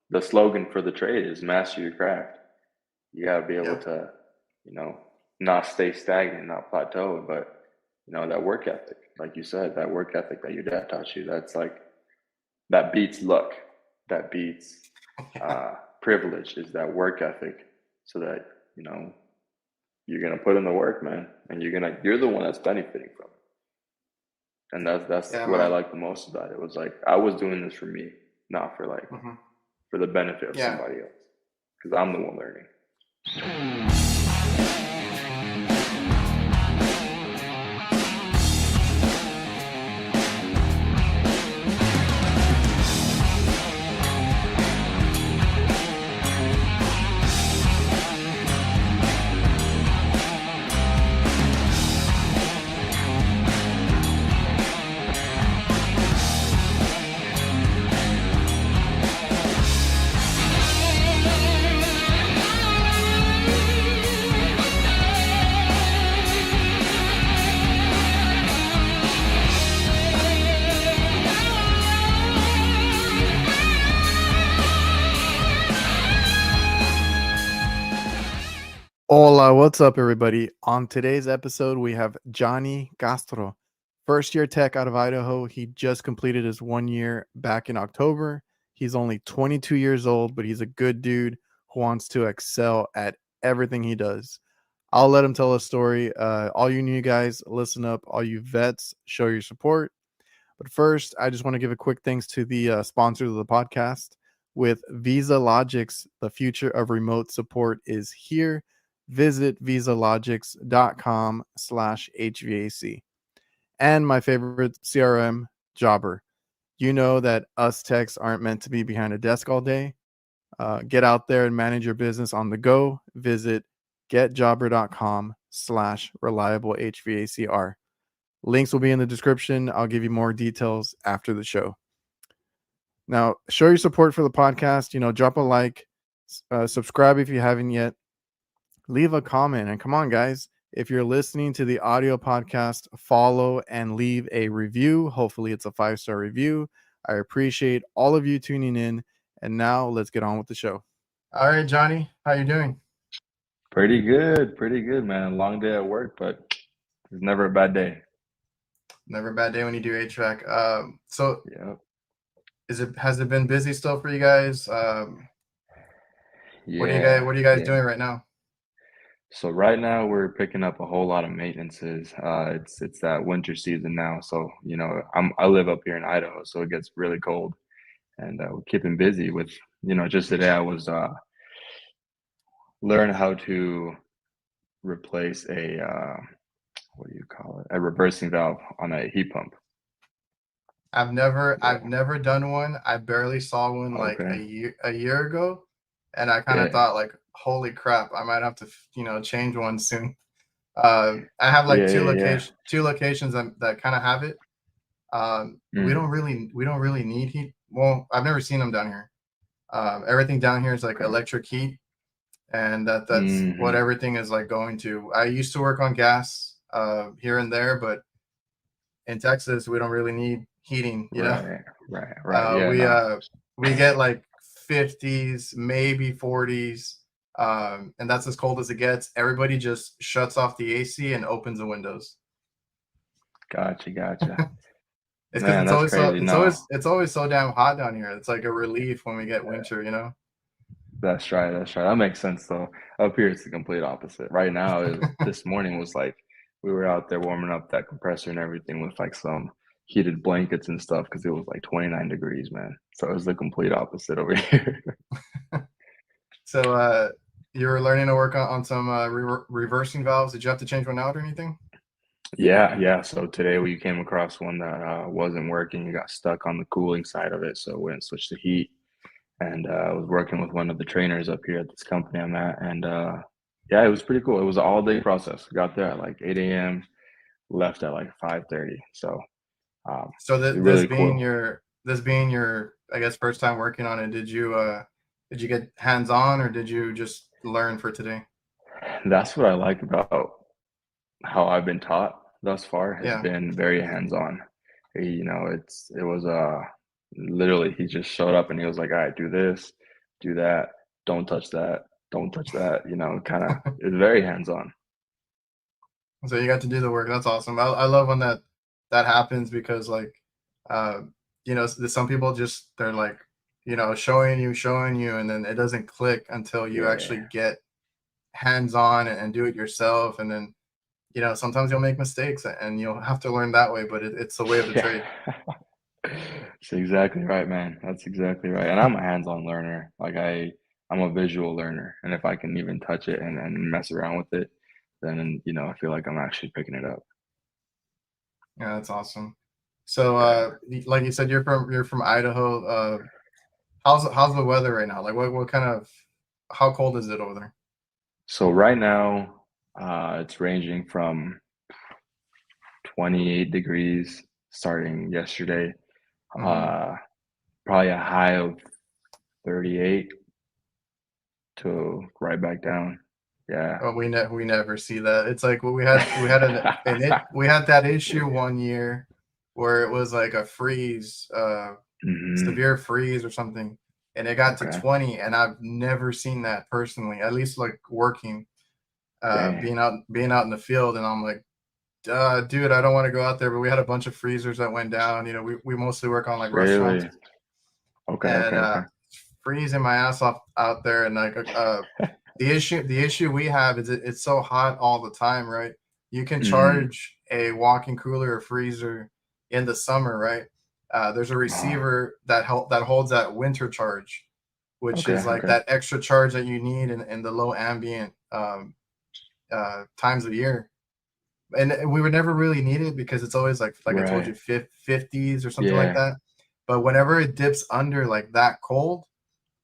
the slogan for the trade is master your craft. You gotta be able Yeah. to, you know, not stay stagnant, not plateau, but that work ethic, like you said, that work ethic that your dad taught you, that's like that beats luck, that beats privilege is that work ethic, so that you know you're gonna put in the work, man, and you're the one that's benefiting from it. And that's Yeah, what I man. like the most about it. It was like I was doing this for me, not for Hmm. for the benefit of Yeah. somebody else, because I'm the one learning. Hola, what's up, everybody? On today's episode, we have Johnny Castro, first year tech out of Idaho. He just completed his 1 year back in October. He's only 22 years old, but he's a good dude who wants to excel at everything he does. I'll let him tell a story. All you new guys, listen up. All you vets, show your support. But first, I just want to give a quick thanks to the sponsors of the podcast. With VIZALOGIX, the future of remote support is here. Visit VIZALOGIX.com/HVAC. And my favorite CRM, Jobber. You know that us techs aren't meant to be behind a desk all day. Get out there and manage your business on the go. Visit getjobber.com/reliable HVACR. Links will be in the description. I'll give you more details after the show. Now, show your support for the podcast. Drop a like, subscribe if you haven't yet, leave a comment, and come on, guys. If you're listening to the audio podcast, follow and leave a review. Hopefully, it's a 5-star review. I appreciate all of you tuning in. And now, let's get on with the show. All right, Johnny, how you doing? Pretty good, man. Long day at work, but it's never a bad day. Never a bad day when you do HVAC. So Yeah, has it been busy still for you guys? yeah, What are you guys yeah. doing right now? So right now we're picking up a whole lot of maintenances. It's that winter season now, so I live up here in Idaho, so it gets really cold, and we're keeping busy with just today I was learn how to replace a what do you call it? A reversing valve on a heat pump. I've Yeah. never done one. I barely saw one like Okay. a year ago, and I kind of Yeah. thought like, holy crap, I might have to change one soon. I have like Yeah. Yeah. Yeah. two locations that kind of have it. Mm. We don't really need heat. Well, I've never seen them down here. Everything down here is like Okay. electric heat, and that's what Hmm. everything is like going to. I used to work on gas here and there, but in Texas we don't really need heating. Right. Right. Right. Yeah. We No. we get like 50s, maybe 40s, and that's as cold as it gets. Everybody just shuts off the AC and opens the windows. Gotcha. Gotcha. It's because Man, that's crazy. No, it's always so damn hot down here. It's like a relief when we get winter. that's right. That's right. That makes sense though. Up here, it's the complete opposite. Right now, this morning was like we were out there warming up that compressor and everything with like some heated blankets and stuff because it was like 29 degrees, man. So it was the complete opposite over here. So you were learning to work on some reversing valves. Did you have to change one out or anything? Yeah, yeah. So today we came across one that wasn't working. It got stuck on the cooling side of it, so we went and switched to heat. And I was working with one of the trainers up here at this company I'm at, and yeah, it was pretty cool. It was an all day process. Got there at like 8 a.m., left at like 5:30. So So really cool. this being your I guess first time working on it, did you get hands on or did you just learn for today? That's what I like about how I've been taught thus far has Yeah. been very hands-on. It was literally he just showed up and he was like, "All right, do this." do that, don't touch that, don't touch that. Kind of it's very hands on. So you got to do the work. That's awesome. I love when that happens because like, uh, some people just they're like, showing you, and then it doesn't click until you actually Yeah, get hands on and do it yourself. And then sometimes you'll make mistakes and you'll have to learn that way. But it's the way of the yeah. trade. That's exactly right, man. That's exactly right. And I'm a hands-on learner. Like I'm a visual learner, and if I can even touch it and mess around with it, then I feel like I'm actually picking it up. Yeah, that's awesome. So, Yeah. like you said, you're from Idaho. How's the weather right now? Like, what kind of how cold is it over there? So right now, it's ranging from 28 degrees starting yesterday, Hmm. uh, probably a high of 38 to right back down. Yeah. Oh, we never see that. It's like we had that issue one year where it was like a freeze, Hmm. severe freeze or something, and it got to Okay. 20, and I've never seen that personally. At least like working, Dang. being out in the field, and I'm like, dude, I don't want to go out there. But we had a bunch of freezers that went down. We mostly work on like restaurants, Really? Okay, and okay, okay. freezing my ass off out there. And like the issue we have is it's so hot all the time, right? You can Hmm. charge a walk-in cooler or freezer in the summer, right? There's a Uh, receiver that holds that winter charge, which okay, is like okay. that extra charge that you need in the low ambient times of year. And we would never really need it because it's always like I told Right. you, 50s or something like Yeah. that. But whenever it dips under like that cold,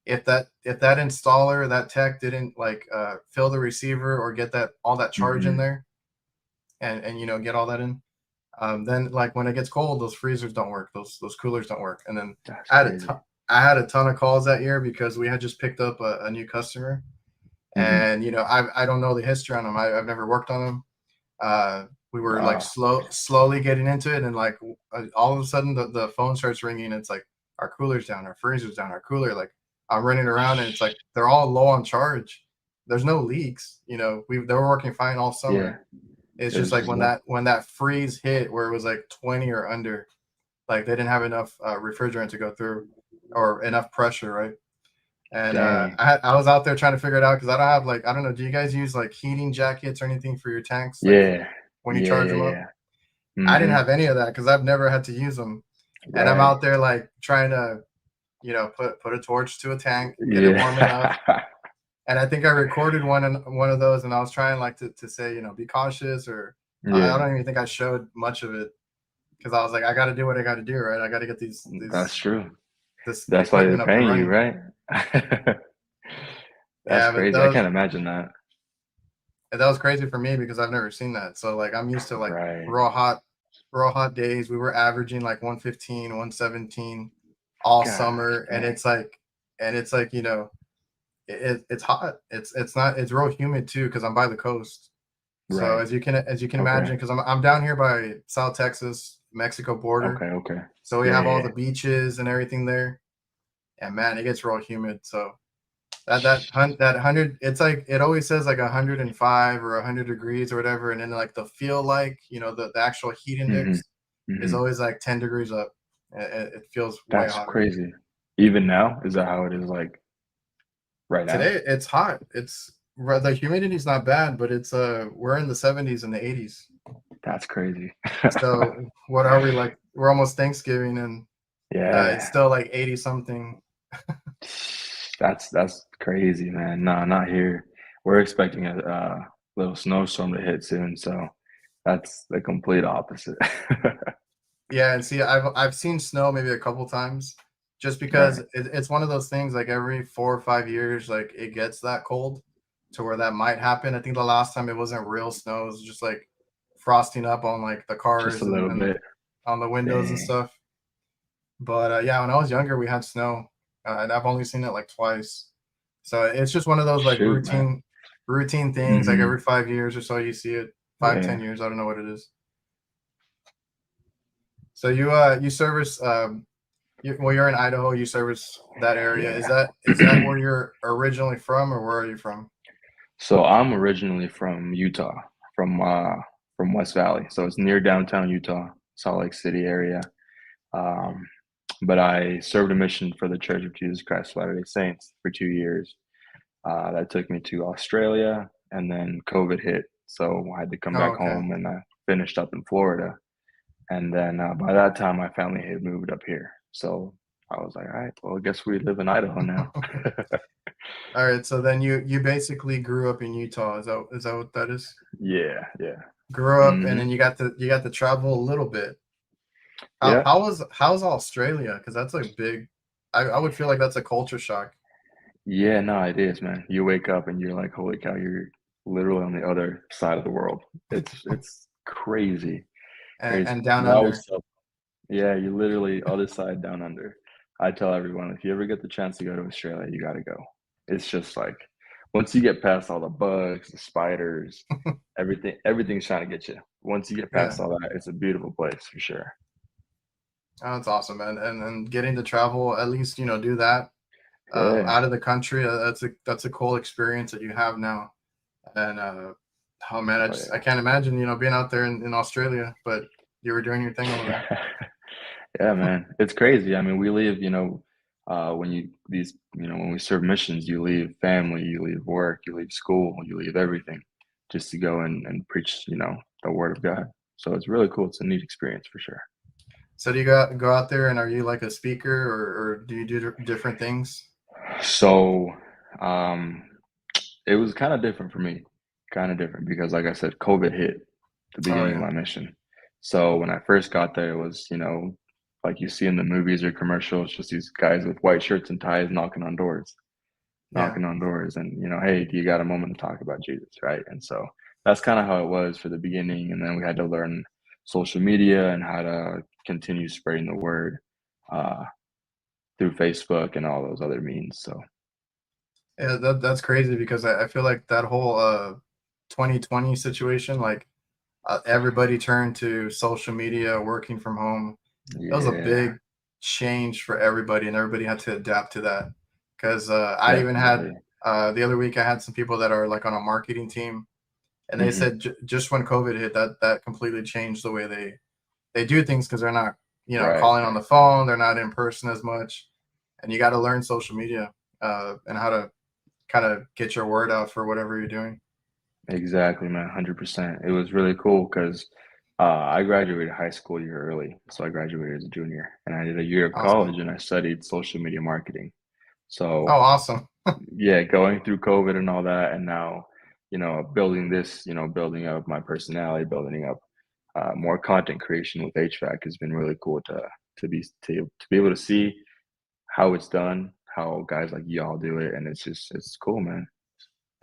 if that installer, that tech didn't like fill the receiver or get that all that charge in Hmm. there and get all that in, then like when it gets cold, those freezers don't work, those coolers don't work. And then That's I had a crazy. ton, I had a ton of calls that year because we had just picked up a new customer, Hmm. and I don't know the history on them. I've never worked on them. We were like Wow. slowly getting into it, and like all of a sudden the phone starts ringing. It's like our cooler's down, our freezer's down, our cooler. Like I'm running around, and it's like they're all low on charge. There's no leaks. They were working fine all Yeah. summer. It's It just was like just when low. that freeze hit where it was like 20 or under, like they didn't have enough refrigerant to go through or enough pressure, right? And Dang. I was out there trying to figure it out because I don't have like I don't know. Do you guys use like heating jackets or anything for your tanks, like Yeah. when you Yeah, charge yeah, them up? yeah. I didn't Hmm. have any of that because I've never had to use them. And I'm Right. out there like trying to, put a torch to a tank, get it warm enough. Yeah. And I think I recorded one of those, and I was trying like to say, be cautious, or I Yeah. don't even think I showed much of it because I was like, I got to do what I got to do, right? I got to get That's true. this That's why they're equipment up and paying you, running. right? That's Yeah, but crazy. I can't imagine that. that was crazy for me because I've never seen that. So like I'm used to like Right. raw hot days. We were averaging like 115, 117 all Gosh, summer, and dang. it's like it's hot. It's real humid too because I'm by the coast. So Right. as you can Okay. imagine, because I'm down here by South Texas, Mexico border. Okay, okay. So we Yeah, have yeah, all yeah. the beaches and everything there. And man, it gets real humid. So that 100, it's like it always says like 105 or 100 degrees or whatever, and then like the feel like the actual heat Mhm. index is Mhm. always like 10 degrees up. It feels way That's hotter. crazy. Even now? Is that how it is like right now? Today it's hot. The humidity's not bad, but it's we're in the 70s and the 80s. That's crazy. So what are we like? We're almost Thanksgiving, and it's Yeah. still like 80 something. That's crazy, man. No, not here. We're expecting a little snowstorm to hit soon, so that's the complete opposite. Yeah, and see, I've seen snow maybe a couple times, just because Right. it's one of those things. Like every 4 or 5 years, like it gets that cold, to where that might happen. I think the last time it wasn't real snow; it was just like frosting up on like the Just a cars and little bit. on the windows and Dang. stuff. But yeah, when I was younger, we had snow, and I've only seen it like twice. So it's just one of those like Shoot, man. routine things. Like Mhm. every 5 years or so, you see it. Five, Yeah. 10 years, I don't know what it is. So you service You're in Idaho. You service that area. Yeah. Is that where you're originally from, or where are you from? So I'm originally from Utah, from West Valley. So it's near downtown Utah, Salt Lake City area. Um, but I served a mission for the Church of Jesus Christ of Latter-day Saints for 2 years. That took me to Australia, and then COVID hit, so I had to come Oh, back okay. home, and I finished up in Florida. And then by that time, my family had moved up here. So I was like, all right, well, I guess we live in Idaho now. All right. So then you basically grew up in Utah. Is that what that is? Yeah, yeah. Grew up, and Hmm. then you got to travel a little bit. Yeah. How's Australia? Because that's a big. I would feel like that's a culture shock. Yeah, no, it is, man. You wake up and you're like, holy cow, you're literally on the other side of the world. It's crazy, crazy. And down And I always under. tell, yeah, you're literally other side down under. I tell everyone, if you ever get the chance to go to Australia, you got to go. It's just like once you get past all the bugs, the spiders, everything's trying to get you. Once you get Yeah. past all that, it's a beautiful place for sure. Oh, that's awesome, man. And getting to travel, at least do that Yeah. out of the country. That's a cool experience that you have now. And oh man, Oh I can't imagine being out there in Australia, but you were doing your thing over there. yeah. Yeah, man, it's crazy. I mean, we leave, when we serve missions, you leave family, you leave work, you leave school, you leave everything just to go and preach, the word of God. So it's really cool. It's a neat experience for sure. So do you go out there and are you like a speaker or do you do different things? So, um, it was kind of different for me, kind of different because, like I said, COVID hit the Oh beginning of yeah, my mission. So when I first got there, it was, like you see in the movies or commercials, just these guys with white shirts and ties yeah. knocking on doors, and hey, do you got a moment to talk about Jesus, right? And so that's kind of how it was for the beginning, and then we had to learn social media and how to continue spreading the word uh, through Facebook and all those other means. So Yeah, that's crazy because I feel like that whole 2020 situation, like everybody turned to social media, working from home. That was a yeah, big change for everybody, and everybody had to adapt to that. Because I even had definitely. the other week, I had some people that are like on a marketing team, and they Hmm. said just when COVID hit, that completely changed the way they do things because they're not Right, calling on the phone, they're not in person as much, and you got to learn social media and how to kind of get your word out for whatever you're doing. exactly, man, 100%. It was really cool because I graduated high school a year early, so I graduated as a junior, and I did a year of Awesome. college, and I studied social media marketing. Oh, So awesome. yeah, going through COVID and all that, and now, building this, building up my personality, building up more content creation with HVAC has been really cool to be able to see how it's done, how guys like y'all do it, and it's cool, man.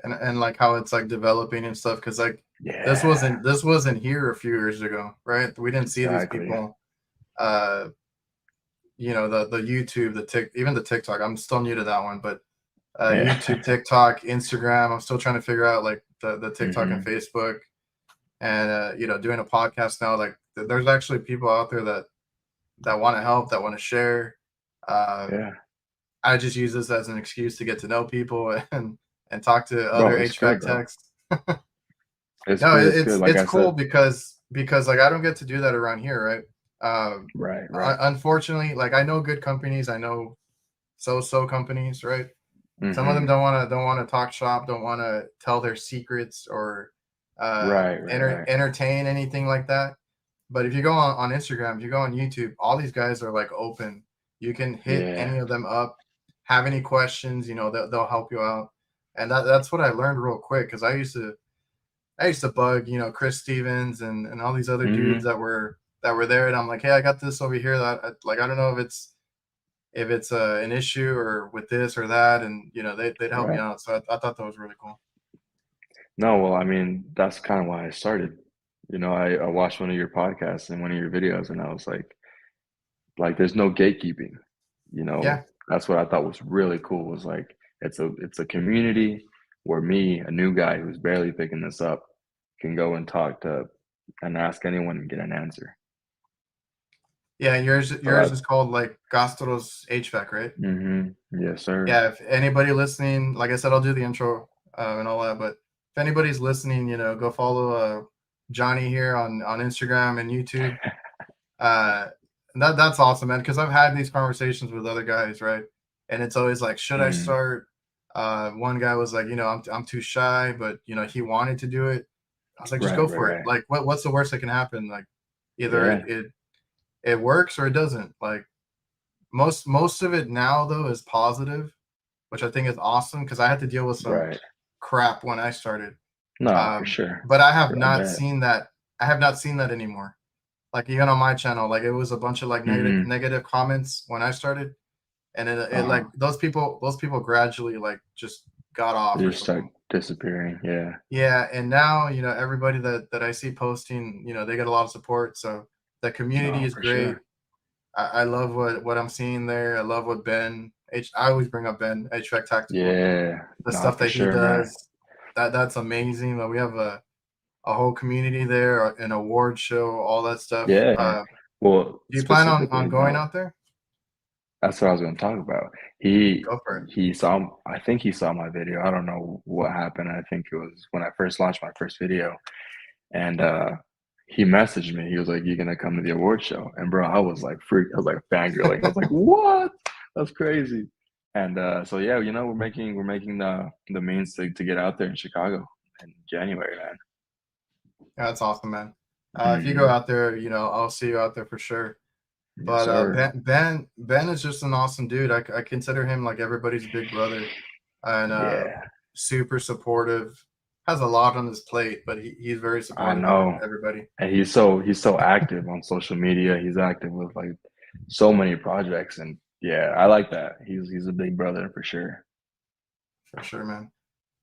And like how it's like developing and stuff because like Yeah, this wasn't here a few years ago, right? We didn't see these exactly. people uh the YouTube, even the TikTok. I'm still new to that one, but YouTube, Yeah. TikTok, Instagram, I'm still trying to figure out like the TikTok and Hmm. Facebook, and doing a podcast now. Like there's actually people out there that want to help, that want to share. uh Yeah. I just use this as an excuse to get to know people and talk to other Bro, it's good, HVAC bro. techs. It's No, good. It's good. Like it's I cool said, because like I don't get to do that around here, right? right, right. Unfortunately, like I know good companies, I know so companies, right? Some of them Hmm. don't want to talk shop, don't want to tell their secrets or Right, right, right. entertain anything like that. But if you go on Instagram, if you go on YouTube, all these guys are like open. You can hit Yeah. any of them up, have any questions, they'll help you out. And that's what I learned real quick because I used to bug, Chris Stevens and all these other dudes Hmm. that were there, and I'm like, hey, I got this over here that like I don't know if it's an issue or with this or that, and they'd help me Right. out. So I thought that was really cool. No, well, I mean, that's kind of why I started. I watched one of your podcasts and one of your videos, and I was like, there's no gatekeeping. You know, Yeah, that's what I thought was really cool. Was like, it's a community where me, a new guy who's barely picking this up, can go and talk to and ask anyone and get an answer. Yeah, yours So yours is called like Gastro's HVAC, right? yes, sir. Yeah, if anybody listening, like I said, I'll do the intro and all that. But if anybody's listening, go follow Johnny here on Instagram and YouTube. That's awesome, man. Because I've had these conversations with other guys, right? And it's always like, should I Mm, start? One guy was like, I'm too shy, but he wanted to do it. I was like, just right, go right, for it. right. Like, what's the worst that can happen? Like, either Yeah, it works or it doesn't. Like most of it now though is positive, which I think is awesome because I had to deal with some right. crap when I started. No, for sure. But I have I not bet. seen that. I have not seen that anymore. Like even on my channel, like it was a bunch of like Mm-hmm. negative comments when I started, and it Uh-huh. like those people gradually like just got off They or just start something. disappearing. Yeah. Yeah, and now everybody that I see posting, they get a lot of support. So the community No, is for great. sure. I love what I'm seeing there. I love what I always bring up Ben HVAC Tactical, Yeah. the No, stuff for that he sure, man. does. That's amazing. But we have a whole community there, an award show, all that stuff. Yeah. Well, Do you plan on specifically, going bro, out there? that's what I was going to talk about. He Go for it. he saw, I think he saw my video. I don't know what happened. I think it was when I first launched my first video, and he messaged me. He was like, "You gonna come to the award show?" And bro, I was like freaked. I was like fangirling. I was like, "What? That's crazy!" And so yeah, we're making the means to get out there in Chicago in January, man. Yeah, that's awesome, man. If you go Hmm. out there, I'll see you out there for sure. Yes, But sir. Ben is just an awesome dude. I consider him like everybody's big brother, and Yeah, super supportive. Has a lot on his plate, but he's very I supportive of know. everybody. And he's so active on social media. He's active with like so many projects, and yeah, I like that. He's a big brother for sure. For sure, man.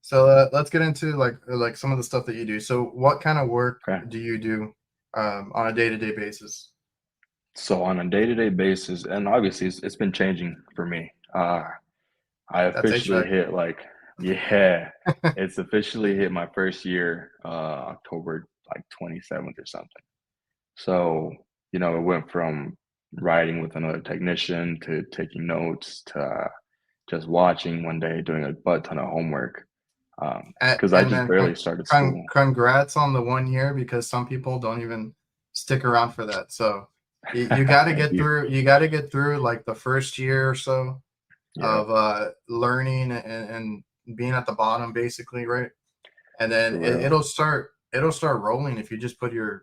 So let's get into like some of the stuff that you do. So what kind of work Okay. do you do on a day-to-day basis? So on a day-to-day basis, and obviously it's been changing for me. I That's officially HVAC. hit like, yeah, it's officially hit my first year, October like 27th or something. So, it went from riding with another technician to taking notes to just watching one day, doing a butt ton of homework. Because I And just man, barely started school. congrats on the 1 year because some people don't even stick around for that. So you got to Thank get you. through. You got to get through like the first year or so Yeah, of learning and being at the bottom, basically, right? And then for real. it'll start rolling if you just put you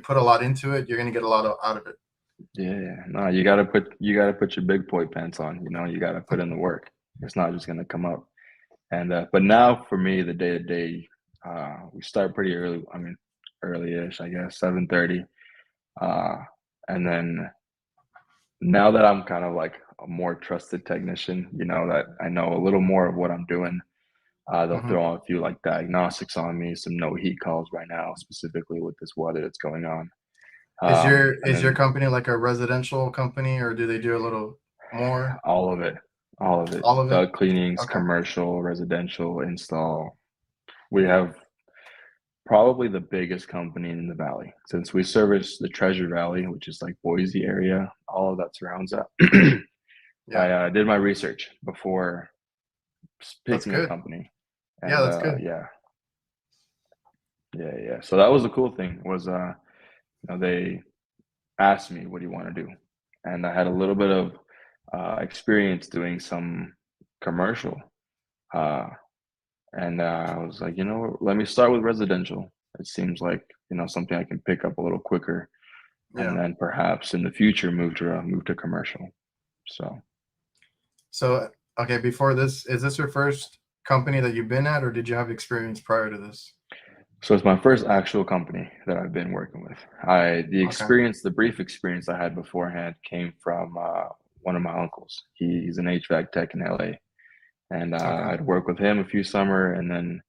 put a lot into it. You're gonna get a lot out of it. Yeah, no, you gotta put your big boy pants on. You gotta put in the work. It's not just gonna come up. And but now for me, the day to day, we start pretty early. I mean, early-ish, I guess, 7:30. Uh, and then now that I'm kind of like a more trusted technician, that I know a little more of what I'm doing. They'll Mhm. throw out a few like diagnostics on me, some no heat calls right now, specifically with this weather that's going on. And Is your then company like a residential company, or do they do a little more? all of it, all of it, All of it? cleanings, Okay. commercial, residential, install. We have probably the biggest company in the valley since we service the Treasure Valley, which is like Boise area. All of that surrounds that. Yeah, I did my research before that's picking a good. company, Yeah, and that's good. yeah, yeah, yeah. So that was the cool thing was they asked me, "What do you want to do?" And I had a little bit of experience doing some commercial, uh, and I was like, let me start with residential. It seems like something I can pick up a little quicker, and Yeah. then perhaps in the future move to commercial. So, So, okay, before this, is this your first company that you've been at, or did you have experience prior to this? so it's my first actual company that I've been working with. Okay. The brief experience I had beforehand came from one of my uncles. He's an HVAC tech in LA, and Okay. I'd worked with him a few summer, and then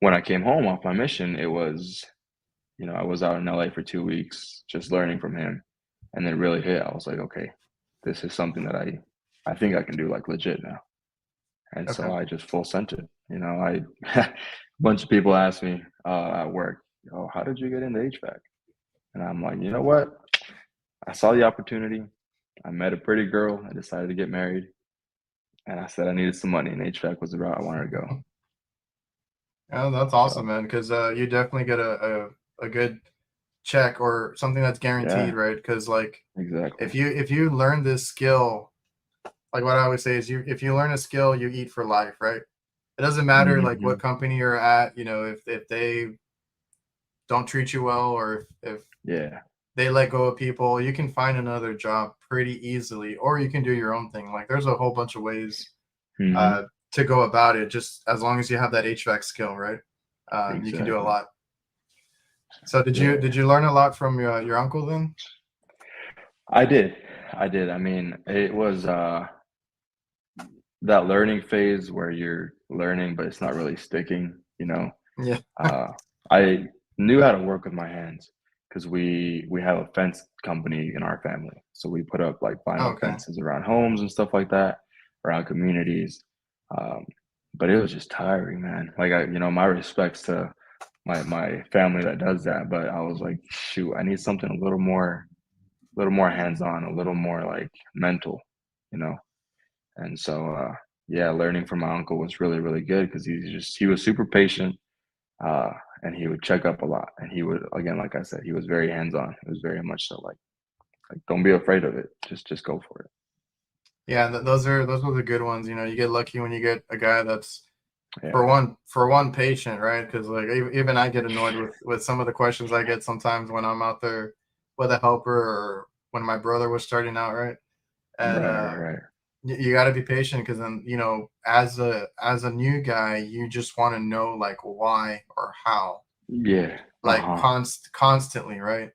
when I came home off my mission, it was, I was out in LA for 2 weeks just learning from him, and then it really hit. I was like, okay, this is something that I think I can do like legit now. And so Okay. I just full sent it. A bunch of people ask me at work, "Oh, how did you get into HVAC?" And I'm like, you know what? I saw the opportunity. I met a pretty girl. I decided to get married, and I said I needed some money, and HVAC was the route I wanted to go. Yeah, that's awesome, So man. Because you definitely get a good check or something that's guaranteed, yeah, right? Because like exactly. if you learn this skill, like what I always say is if you learn a skill, you eat for life, right? It doesn't matter like what Hmm. company you're at, you know, if they don't treat you well or if Yeah. they let go of people, you can find another job pretty easily, or you can do your own thing. Like there's a whole bunch of ways Hmm. to go about it, just as long as you have that HVAC skill, right? You can do a Exactly. lot. So Yeah. did you learn a lot from your uncle then? I did. I did. I mean, it was that learning phase where you're learning, but it's not really sticking, you know. Yeah. Uh, I knew how to work with my hands because we have a fence company in our family. So we put up like vinyl Okay. fences around homes and stuff like that, around communities. Um, but it was just tiring, man. Like my respects to my family that does that, but I was like, shoot, I need something a little more hands-on, a little more like mental, you know. And so yeah, learning from my uncle was really, really good because he was super patient, uh, and he would check up a lot. And he would, again, like I said, he was very hands-on. It was very much so like don't be afraid of it. Just go for it. Yeah, those were the good ones. You know, you get lucky when you get a guy that's Yeah. for one patient, right? Because like even I get annoyed with some of the questions I get sometimes when I'm out there with a helper or when my brother was starting out, right? And Right, right, right. you got to be patient because then you know as a new guy you just want to know like why or how, Yeah. like Uh-huh. constantly, right?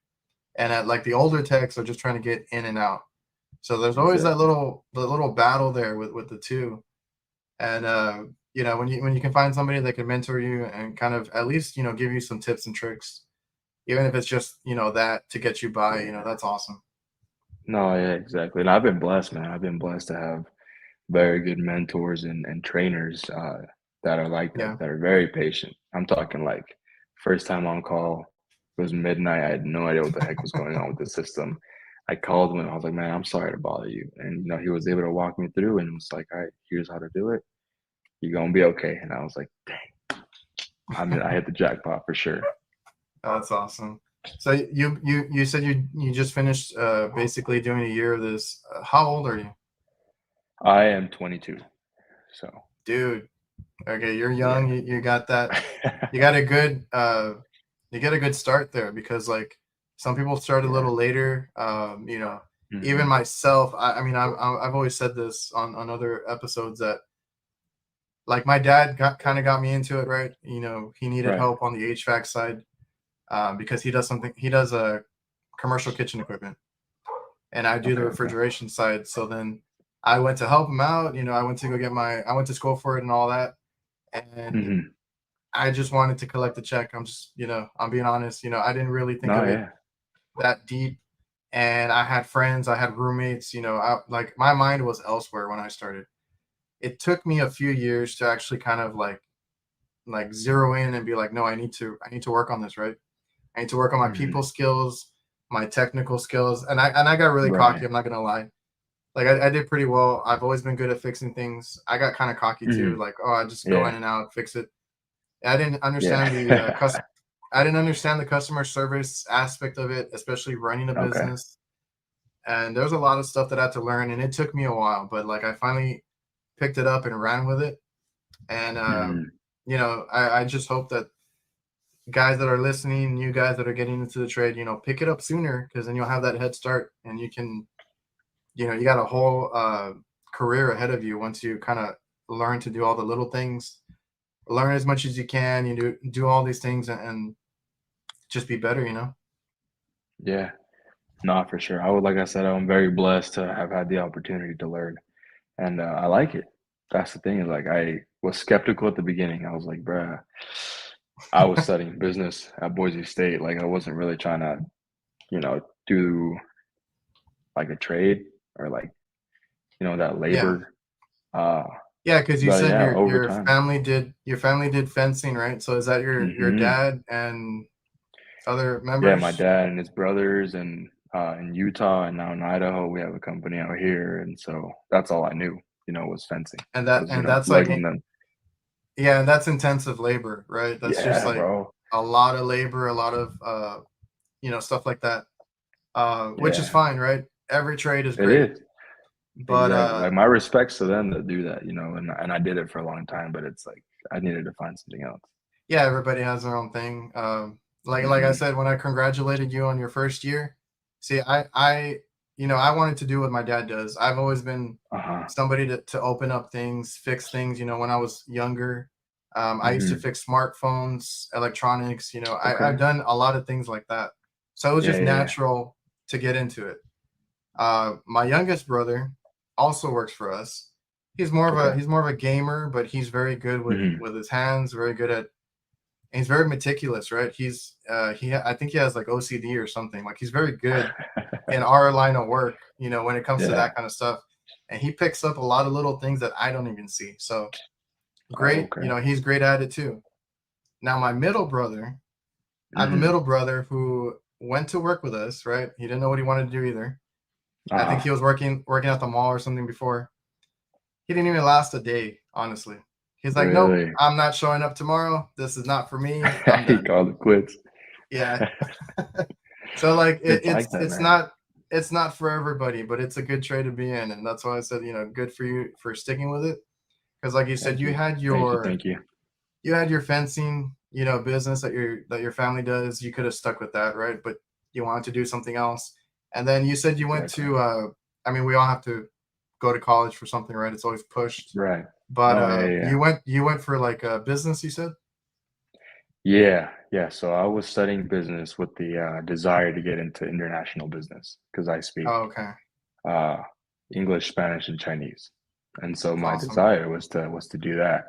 And at like the older techs are just trying to get in and out, so there's always that Exactly. little battle there with the two. And you know, when you can find somebody that can mentor you and kind of at least you know give you some tips and tricks, even if it's just you know that to get you by, you know, Yeah. that's awesome. No, yeah, exactly. And I've been blessed, man. I've been blessed to have very good mentors and trainers that are like that, Yeah. that are very patient. I'm talking like first time on call, it was midnight. I had no idea what the heck was going on with the system. I called him and I was like, man, I'm sorry to bother you. And he was able to walk me through and was like, all right, here's how to do it. You're gonna be okay. And I was like, I mean, I hit the jackpot for sure. That's awesome. So you said you just finished basically doing a year of this. How old are you, I am 22. So dude? Okay, you're young. yeah. You got that. You got a good you get a good start there because like some people start a Yeah. little later. You know, even Hmm. myself. I mean, I've always said this on other episodes that like my dad got me into it. Right. You know, he needed Right. help on the HVAC side because he does a commercial kitchen equipment and I do the Okay. Okay. refrigeration side. So then I went to help him out. You know, I went to school for it and all that. And Hmm. I just wanted to collect the check. I'm just, you know, I'm being honest. You know, I didn't really think No, of it yeah. that deep. And I had friends, I had roommates. You know, like my mind was elsewhere when I started. It took me a few years to actually kind of like zero in and be like, no, I need to work on this, right? I need to work on my people Hmm. skills, my technical skills, and I got really Right. cocky. I'm not gonna lie. Like I did pretty well. I've always been good at fixing things. I got kind of cocky too. Hmm. Like, oh, I just go in Yeah. and out, fix it. I didn't understand the Yeah. I didn't understand the customer service aspect of it, especially running a Okay. business. And there's a lot of stuff that I had to learn, and it took me a while. But like I finally picked it up and ran with it. And Mhm. you know, I just hope that guys that are listening, new guys that are getting into the trade, you know, pick it up sooner because then you'll have that head start, and you can, you know, you got a whole career ahead of you once you kind of learn to do all the little things, learn as much as you can, you do all these things and just be better, you know. Yeah. No, for sure. I would like I said, I'm very blessed to have had the opportunity to learn, and, I like it. That's the thing is, like, I was skeptical at the beginning. I was like, "Bruh." I was studying business at Boise State, like, I wasn't really trying to, do, like, a trade or, like, that Yeah. labor, uh, Yeah, because you but said yeah, over time. your family did fencing, right? So is that your Mhm. dad and other Yeah, my members? dad and his brothers and, in Utah, and now in Idaho. We have a company out here, and so that's all I knew, was fencing. And Was that's like, lugging them. yeah, and that's intensive labor, right? That's just Yeah, like bro. a lot of labor, a lot of stuff like that. Which is Yeah, fine, right? Every trade is it great, is. but Exactly. Like my respects to them that do that, and I did it for a long time, but it's like I needed to find something else. yeah, everybody has their own thing. Like I Hmm. said, when I congratulated you on your first year, see, I wanted to do what my dad does. I've always been Uh-huh. somebody to open up things, fix things. When I was younger, I used to Hmm. fix smartphones, electronics. I've Okay. done a lot of things like that, so it was Yeah, just yeah, yeah. natural to get into it. My youngest brother also works for us. Okay. He's more of a gamer, but he's very good Hmm. with his hands, very good at, and he's very meticulous, right? I think he has like OCD or something. Like he's very good in our line of work, when it comes to Yeah. that kind of stuff. And he picks up a lot of little things that I don't even see. So Oh, great, okay. he's great at it too. Now my middle brother, I have a Hmm. middle brother who went to work with us, right? He didn't know what he wanted to do either. I think Uh-huh. he was working at the mall or something before. He didn't even last a day, honestly. He's like, nope, Really? I'm not showing up tomorrow. This is not for me. I'm He done. called it quits. Yeah. So like It's like that, man. it's not for everybody, but it's a good trade to be in, and that's why I said, good for you for sticking with it. Because like you said, Thank you. Thank you. Thank you. you had your fencing, business that your family does. You could have stuck with that, right? But you wanted to do something else, and then you said you went Exactly. to. I mean, we all have to go to college for something, right? It's always pushed. Right. But Oh, yeah, yeah. you went for like a business, you said? Yeah, yeah. So I was studying business with the desire to get into international business because I speak Oh, okay. uh, English, Spanish, and Chinese, and so my Awesome. desire was to do that.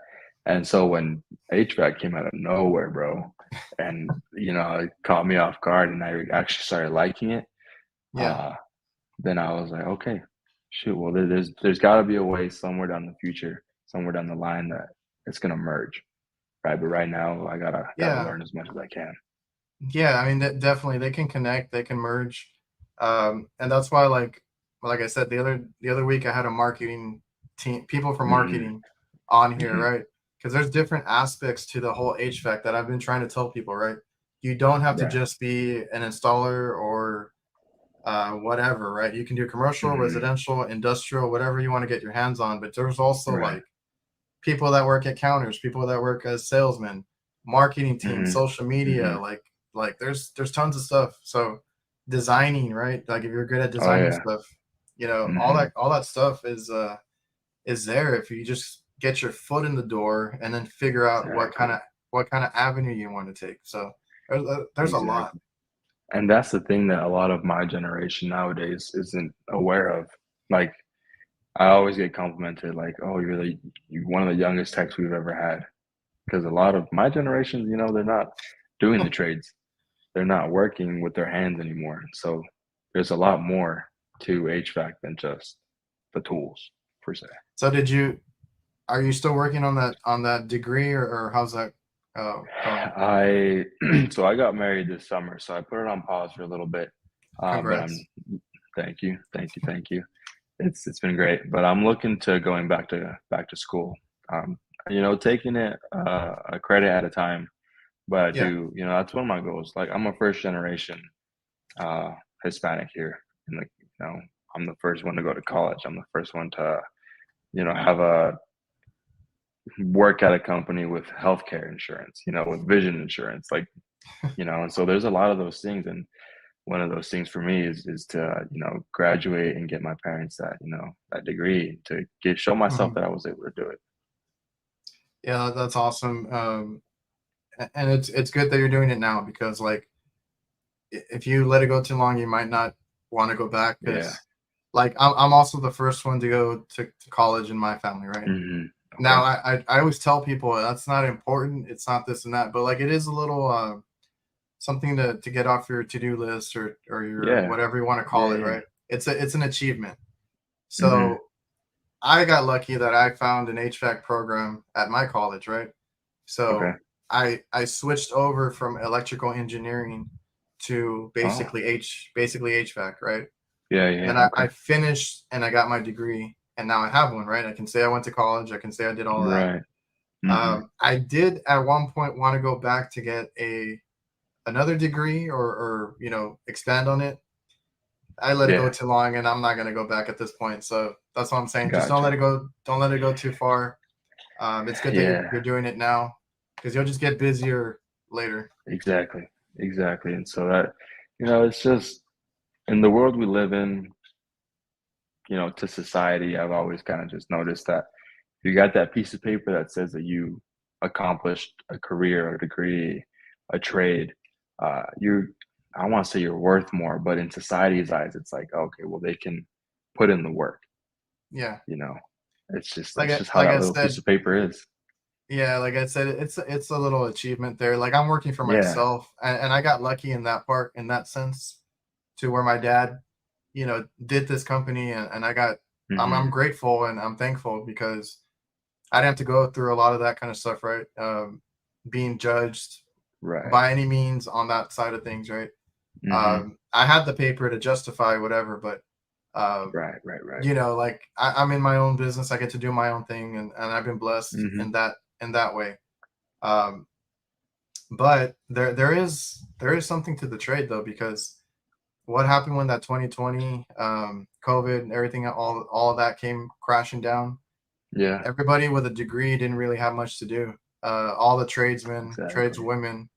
And so when HVAC came out of nowhere, bro, and it caught me off guard, and I actually started liking it. Yeah. Uh, then I was like, okay, shoot. Well, there's got to be a way somewhere down the future, somewhere down the line that it's gonna merge, right? But right now, I gotta Yeah. learn as much as I can. Yeah, I mean, definitely they can connect, they can merge. And that's why, like I said, the other week I had a marketing team, people from Hmm. marketing on here, Hmm. right? Because there's different aspects to the whole HVAC that I've been trying to tell people, right? You don't have to Right. just be an installer or whatever, right? You can do commercial, Hmm. residential, industrial, whatever you want to get your hands on. But there's also Right. like people that work at counters, people that work as salesmen, marketing team, Hmm. social media, Hmm. like there's tons of stuff. So designing, right? Like if you're good at Oh designing yeah. stuff, Hmm. all that stuff is there if you just get your foot in the door and then figure out Exactly. what kind of avenue you want to take. So there's a lot. Exactly. And that's the thing that a lot of my generation nowadays isn't aware of. Like, I always get complimented, like, "Oh, you're one of the youngest techs we've ever had." Because a lot of my generation, they're not doing the trades. They're not working with their hands anymore. So there's a lot more to HVAC than just the tools per se. So are you still working on that degree, or how's that going? I so I got married this summer, so I put it on pause for a little bit. But I'm Congrats. Thank you, thank you, thank you. It's been great, but I'm looking to going back to school. Um, taking it a credit at a time. But I Yeah. do, that's one of my goals. Like I'm a first generation uh, Hispanic here, and I'm the first one to go to college. I'm the first one to have a work at a company with healthcare insurance, with vision insurance, like and so there's a lot of those things, and one of those things for me is to graduate and get my parents that degree to show myself Mhm. that I was able to do it. Yeah, that's awesome. And it's good that you're doing it now because like if you let it go too long, you might not want to go back Yeah. because like I'm also the first one to go to college in my family, right? Hmm. Okay. Now I always tell people that's not important. It's not this and that, but like it is a little something to get off your to-do list or your Yeah. whatever you want to call Yeah. it, Yeah. right? It's an achievement. Hmm. So I got lucky that I found an HVAC program at my college, right? Okay. So I switched over from electrical engineering to Oh, basically HVAC, right? yeah, And then yeah. Okay. I finished and I got my degree, and now I have one, right? I can say I went to college. I can say I did all that. Right. Mm-hmm. I did at one point want to go back to get another degree or expand on it. I let it go Yeah. too long, and I'm not gonna go back at this point. So that's what I'm saying. Just don't let Gotcha. it go. Don't let it go too far. It's good that Yeah. you're doing it now, because you'll just get busier later. Exactly. Exactly. And so that, it's just in the world we live in, to society, I've always kind of just noticed that if you got that piece of paper that says that you accomplished a career, a degree, a trade, you, I don't want to say you're worth more, but in society's eyes, it's like, okay, well, they can put in the work, Yeah, you know. like It's I, just how like that I little piece said, of paper is. yeah, like I said, it's a little achievement there. Like I'm working for Yeah. myself, and I got lucky in that part, in that sense, to where my dad, did this company, and I'm Hmm. grateful and I'm thankful because I didn't have to go through a lot of that kind of stuff, right? Being judged Right. by any means on that side of things, right? Hmm. I had the paper to justify whatever, but uh, Right. Right. Right. like I'm in my own business. I get to do my own thing, and I've been blessed Hmm. in that way. Um, but there is something to the trade though, because what happened when that 2020 COVID, everything, all of that came crashing down. Yeah. Everybody with a degree didn't really have much to do. All the tradesmen, Exactly. tradeswomen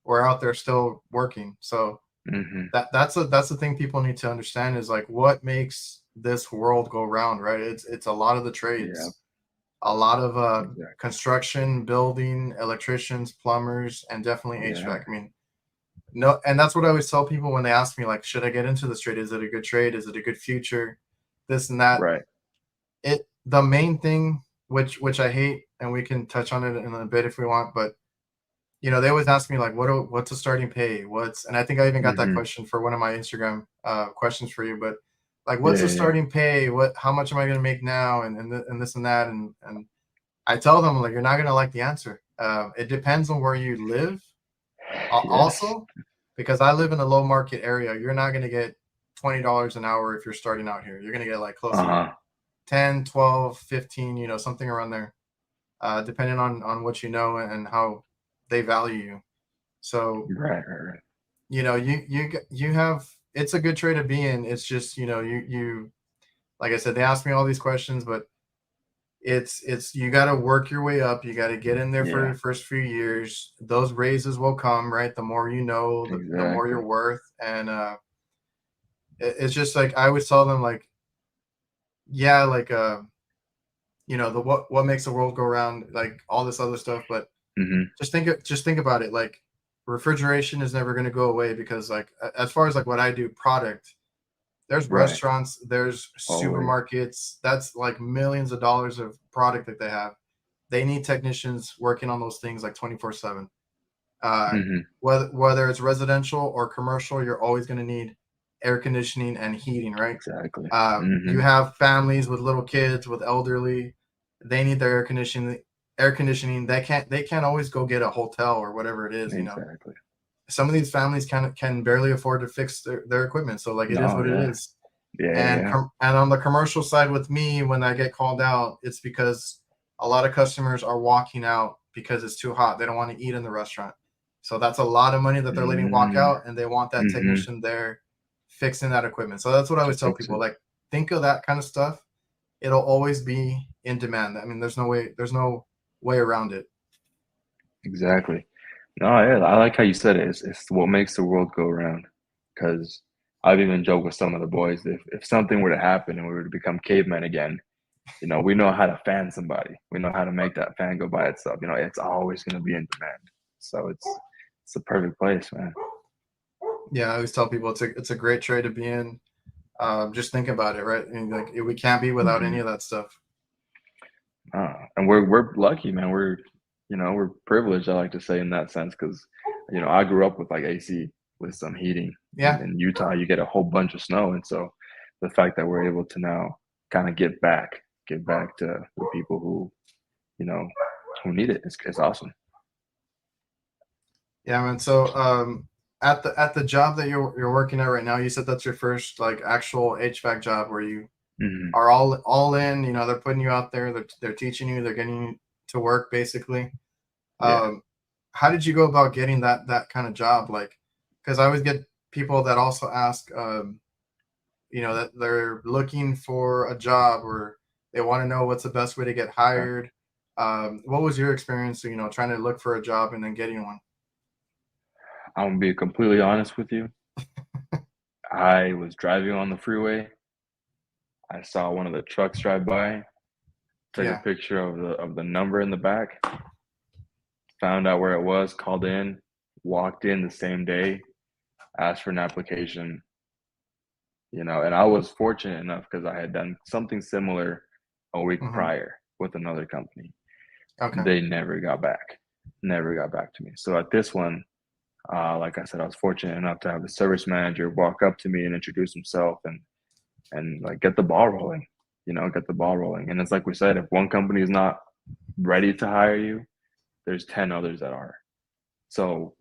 were out there still working. So Hmm. that's the thing people need to understand, is like what makes this world go round, right? It's a lot of the Yeah. trades, a lot of Exactly. construction, building, electricians, plumbers, and definitely Yeah. HVAC. I mean, no, and that's what I always tell people when they ask me, like, should I get into this trade? Is it a good trade? Is it a good future? This and that. Right. The main thing, which I hate, and we can touch on it in a bit if we want, but they always ask me like, what's a starting pay? And I think I even got that Hmm. question for one of my Instagram questions for you, but like, what's Yeah. the Yeah. starting pay? How much am I going to make now? And this and that. And I tell them, like, you're not going to like the answer. It depends on where you live. Yes. Also, because I live in a low market area, you're not going to get $20 an hour if you're starting out here. You're going to get like closer to Uh-huh. 10, 12, 15, something around there, depending on what you know and how they value you. So, Right. Right. Right. you have, it's a good trade to be in. It's just, like I said, they ask me all these questions, but it's you got to work your way up. You got to get in there for Yeah. your first few years. Those raises will come, right? The more you know, the more Exactly. you're worth. And it's just like I always tell them, like, yeah, like the what makes the world go around, like all this other stuff, but Hmm. just think about it. Like, refrigeration is never going to go away, because like as far as like what I do, product, there's Right. restaurants, there's Always. supermarkets, that's like millions of dollars of product that they have. They need technicians working on those things like 24/7. uh Hmm. whether it's residential or commercial, you're always going to need air conditioning and heating, right? Exactly. You Hmm. have families with little kids, with elderly, they need their air conditioning. They can't always go get a hotel or whatever it is. Exactly. Some of these families can barely afford to fix their equipment, so like it is No, what it yeah. is. Yeah, yeah, And yeah. and on the commercial side with me, when I get called out, it's because a lot of customers are walking out because it's too hot. They don't want to eat in the restaurant. So that's a lot of money that they're letting walk Mm, out, and they want that mhm. technician there fixing that equipment. So that's what I To always tell fix people. it. Like, think of that kind of stuff. It'll always be in demand. I mean, there's no way around it. Exactly. No, yeah, I like how you said it. It's what makes the world go round. Because I've even joked with some of the boys, if something were to happen and we were to become cavemen again, we know how to fan somebody. We know how to make that fan go by itself. It's always going to be in demand. So it's the perfect place, man. Yeah, I always tell people it's a great trade to be in. Just think about it, right? And like, we can't be without any Hmm. of that stuff. And we're lucky, man. We're privileged, I like to say, in that sense, because I grew up with like AC with some heating, and Yeah, in Utah you get a whole bunch of snow, and so the fact that we're able to now kind of get back to the people you know who need it is awesome. yeah, man. So at the job that you're working at right now, you said that's your first like actual HVAC job where you Mhm. are all in. You know, they're putting you out there. They're teaching you. They're getting you to work basically. Yeah. How did you go about getting that kind of job? Like, because I always get people that also ask, you know, that they're looking for a job or they want to know what's the best way to get Okay. hired. What was your experience, you know, trying to look for a job and then getting one? I'm gonna be completely honest with you. I was driving on the freeway. I saw one of the trucks drive by, took a Yeah. picture of the number in the back, found out where it was, called in, walked in the same day, asked for an application, and I was fortunate enough because I had done something similar a week Hmm. prior with another company. Okay. They never got back to me. So at this one, like I said, I was fortunate enough to have the service manager walk up to me and introduce himself and like get the ball rolling, get the ball rolling. And it's like we said, if one company is not ready to hire you, there's 10 others that are. So,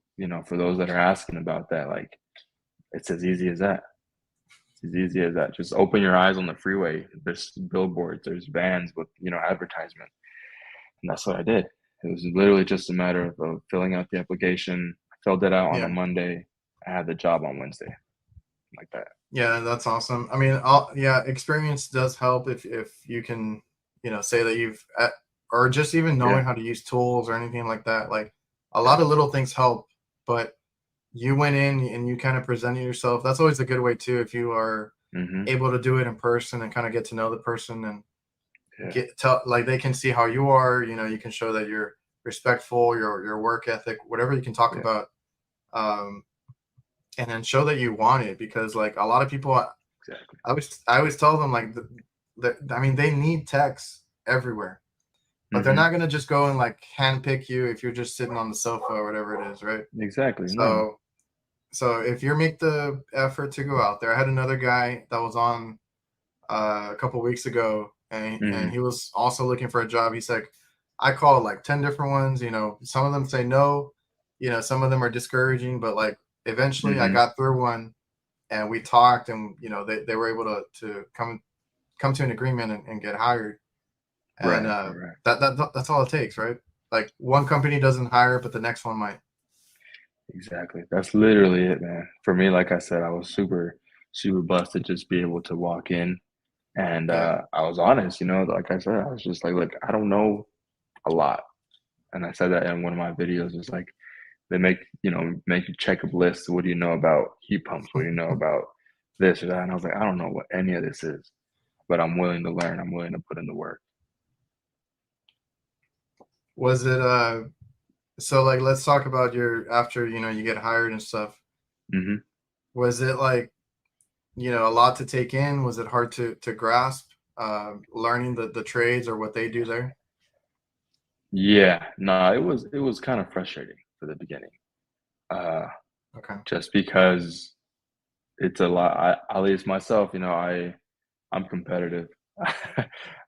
for those that are asking about that, like it's as easy as that. It's as easy as that. Just open your eyes on the freeway. There's billboards, there's vans with, advertisement. And that's what I did. It was literally just a matter of filling out the application. I filled it out on a Yeah. Monday. I had the job on Wednesday, like that. Yeah, that's awesome. I mean, yeah, experience does help if you can, you know, say that or just even knowing Yeah, how to use tools or anything like that. Like a lot yeah. of little things help, but you went in and you kind of presented yourself. That's always a good way too, if you are Mhm. able to do it in person and kind of get to know the person and Yeah, like they can see how you are. You know, you can show that you're respectful, your work ethic, whatever you can talk yeah, about. Um, and then show that you want it because like a lot of people exactly. I always tell them like I mean they need techs everywhere, but they're Mhm. not gonna just go and like handpick you if you're just sitting on the sofa or whatever it is, right? Exactly, no. So if you make the effort to go out there, I had another guy that was on a couple weeks ago, and Mhm. he was also looking for a job. He's like, I called like 10 different ones. You know, some of them say no. You know, some of them are discouraging, but like eventually I Mhm. got through one and we talked and you know they were able to come to an agreement and get hired and Right, right. that's all it takes, right? Like one company doesn't hire but the next one might. Exactly. That's literally it, man. For me, like I said, I was super, super blessed to just be able to walk in and Yeah. I was honest, like I said, I was just like, look, I don't know a lot. And I said that in one of my videos. It's like they make you check a list. What do you know about heat pumps? What do you know about this or that? And I was like, I don't know what any of this is, but I'm willing to learn. I'm willing to put in the work. Was it so like let's talk about your after you know you get hired and stuff. Hmm. Was it like you know a lot to take in? Was it hard to grasp learning the trades or what they do there? Yeah, no, it was kind of frustrating for the beginning, uh, Okay. just because it's a lot. At least myself, I'm competitive.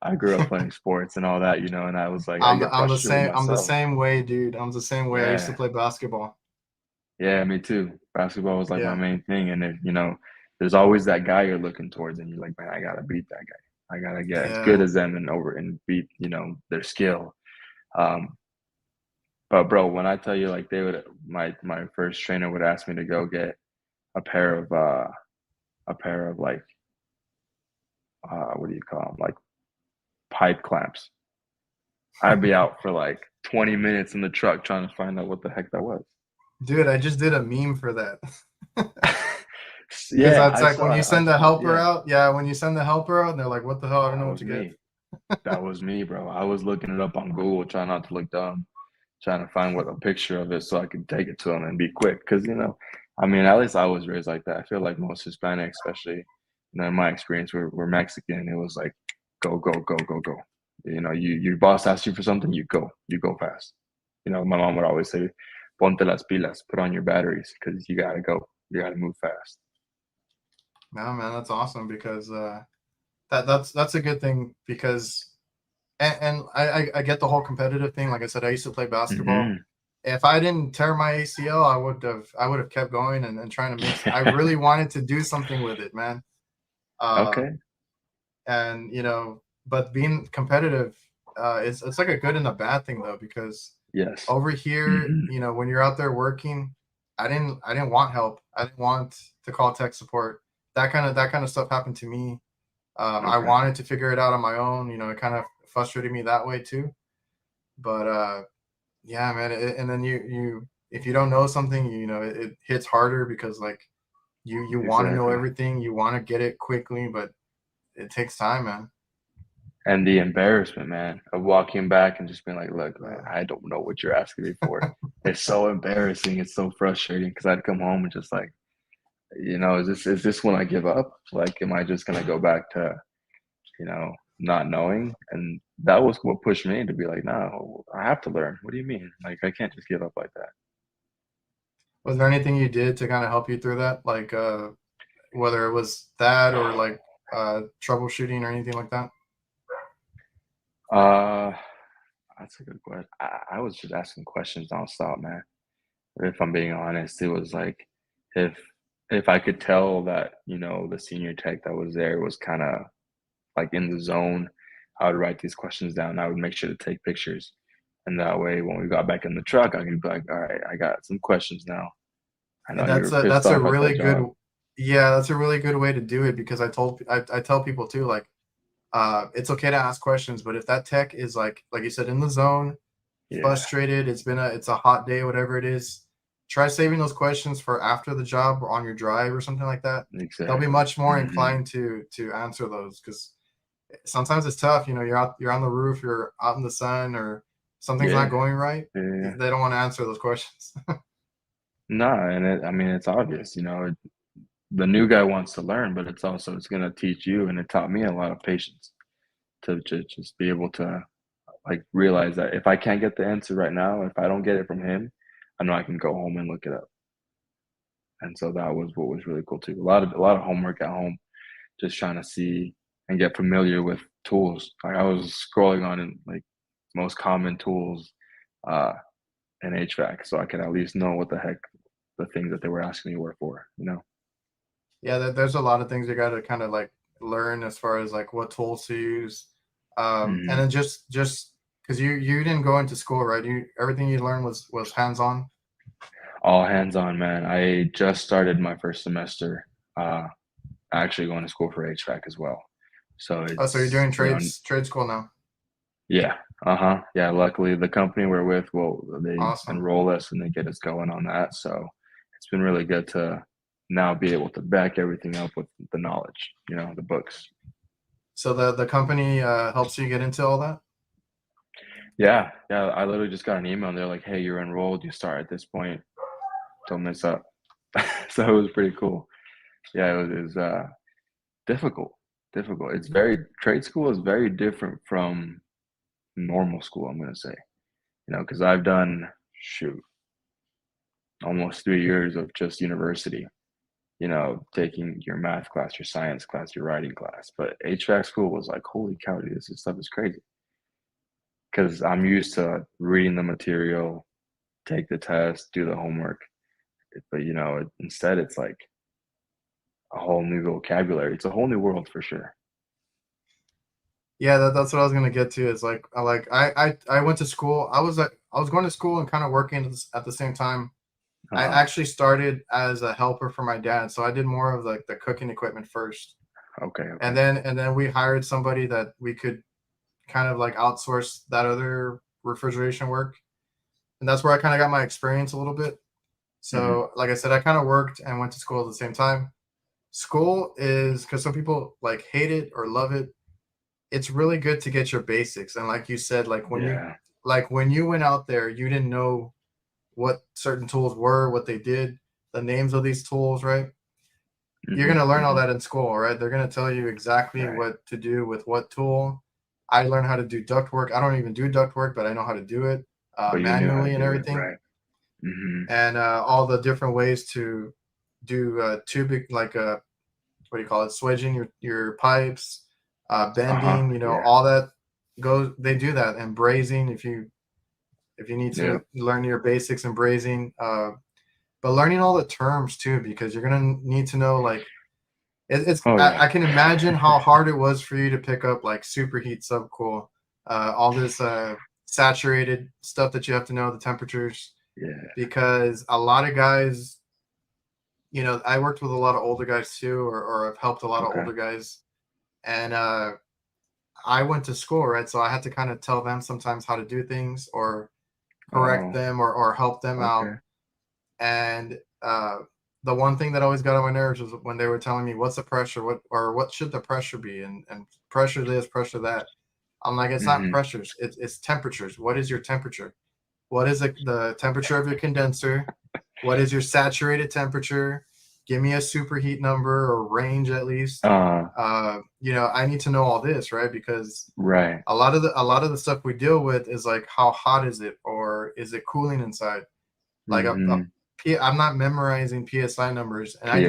I grew up playing sports and all that, and I was like, I get frustrated with I'm the myself. same way, dude. I'm the same way. I used to Yeah, play basketball. yeah, me too. Basketball was like my Yeah. main thing, and there's always that guy you're looking towards, and you're like, man, I gotta beat that guy. I gotta get as good Yeah. as them and beat, their skill. Um, but bro, when I tell you, like, my first trainer would ask me to go get a pair of like what do you call them, like pipe clamps. I'd be out for like 20 minutes in the truck trying to find out what the heck that was. Dude, I just did a meme for that. Because Yeah, that's like when you I send the saw, helper yeah, out. Yeah, when you send the helper out, and they're like, "What the hell? I don't that know what was to get." me. That was me, bro. I was looking it up on Google, trying not to look dumb, trying to find what a picture of it so I could take it to them and be quick. Because I mean, at least I was raised like that. I feel like most Hispanics, especially, in my experience, we're Mexican. It was like, go, go, go, go, go. Your boss asks you for something, you go fast. My mom would always say, "Ponte las pilas," put on your batteries, because you gotta go. You gotta move fast. No, man, that's awesome because that's a good thing because and I get the whole competitive thing. Like I said, I used to play basketball. Hmm. if I didn't tear my ACL, I would have kept going and trying to I really wanted to do something with it, man. Okay. And but being competitive, it's like a good and a bad thing though, because Yes. over here, Hmm. when you're out there working, I didn't want help. I didn't want to call tech support. That kind of stuff happened to me. I Okay. wanted to figure it out on my own. It kind of frustrated me that way too. But yeah, man. And then you if you don't know something, it hits harder because like you want to know Exactly. everything, you want to get it quickly, but it takes time, man. And the embarrassment, man, of walking back and just being like, "Look, man, Uh, I don't know what you're asking me for." It's so embarrassing. It's so frustrating because I'd come home and just like, is this when I give up? Like, am I just gonna go back to, not knowing? And that was what pushed me to be like, no, I have to learn. What do you mean? Like, I can't just give up like that. was there anything you did to kind of help you through that, like whether it was that or like troubleshooting or anything like that? Uh, that's a good question. I was just asking questions nonstop, man. If I'm being honest, it was like if if I could tell that, the senior tech that was there was kind of like in the zone, I would write these questions down. I would make sure to take pictures. And that way, when we got back in the truck, I could be like, all right, I got some questions now. I know And you that's were a pissed that's a off at really that job. good, yeah, that's a really good way to do it, because I tell people too, like it's okay to ask questions, but if that tech is like you said, in the zone, Yeah, frustrated, it's a hot day, whatever it is, try saving those questions for after the job or on your drive or something like that. They'll be exactly. much more Hmm. inclined to answer those, because sometimes it's tough. You're on the roof, you're out in the sun, or something's not Yeah, going right. yeah. They don't want to answer those questions. No, and I mean, it's obvious, the new guy wants to learn, but it's going to teach you. And it taught me a lot of patience to just be able to like realize that if I can't get the answer right now, if I don't get it from him, I know I can go home and look it up. And so that was what was really cool too. A lot of homework at home, just trying to see and get familiar with tools. Like I was scrolling on in like most common tools uh in HVAC so I could at least know what the heck the things that they were asking me were for. Yeah, there's a lot of things you got to kind of like learn as far as like what tools to use, and Hmm. then just because you didn't go into school, right? You Everything you learned was hands on. All hands on, man. I just started my first semester actually going to school for HVAC as well. So Oh, so you're it's, doing trade school now? yeah, uh-huh. Yeah, luckily the company we're with, well, they Awesome. enroll us and they get us going on that. So it's been really good to now be able to back everything up with the knowledge, the books. So the company helps you get into all that. Yeah, yeah. I literally just got an email and they're like, hey, you're enrolled, you start at this point, don't mess up. So it was pretty cool. Yeah, it was difficult. Difficult. Trade school is very different from normal school, I'm gonna say. Because I've done shoot, almost 3 years of just university, taking your math class, your science class, your writing class. But HVAC school was like, holy cow, dude, this stuff is crazy. Because I'm used to reading the material, take the test, do the homework. But instead it's like a whole new vocabulary. It's a whole new world for sure. Yeah, that's what I was gonna get to. Is like I went to school. I was going to school and kind of working at the same time. I Uh-huh. actually started as a helper for my dad, so I did more of like the cooking equipment first, Okay, and okay. then we hired somebody that we could kind of like outsource that other refrigeration work, and that's where I kind of got my experience a little bit. Hmm. So, like I said, I kind of worked and went to school at the same time. School is, because some people like hate it or love it, it's really good to get your basics. And like you said, Yeah. like when you went out there, you didn't know what certain tools were, what they did, the names of these tools, right? You're Hmm. going to learn all Hmm. that in school, right? They're going to tell you exactly Right. what to do with what tool. I learned how to do duct work. I don't even do duct work, but I know how to do it But you knew how to manually and do it, everything, right? Hmm. and all the different ways to do tubing, like what do you call it, swedging your pipes, Uh-huh. bending, Yeah. all that goes. They do that, and brazing. If you if you need to learn your basics in brazing, but learning all the terms too, because you're gonna need to know like I can imagine how hard it was for you to pick up like superheat, subcool, all this saturated stuff that you have to know the temperatures. Yeah. Because a lot of guys, you know, I worked with a lot of older guys too, or I've helped a lot of older guys, and I went to school, right? So I had to kind of tell them sometimes how to do things or correct them or help them out. And the one thing that always got on my nerves was when they were telling me what's the pressure, what should the pressure be, and pressure this, pressure that. I'm like, it's not pressures, it's temperatures. What is your temperature? What is the temperature of your condenser? What is your saturated temperature? Give me a superheat number or range at least. You know, I need to know all this, right? Because a lot of the stuff we deal with is like, how hot is it, or is it cooling inside? Like I'm not memorizing PSI numbers, and I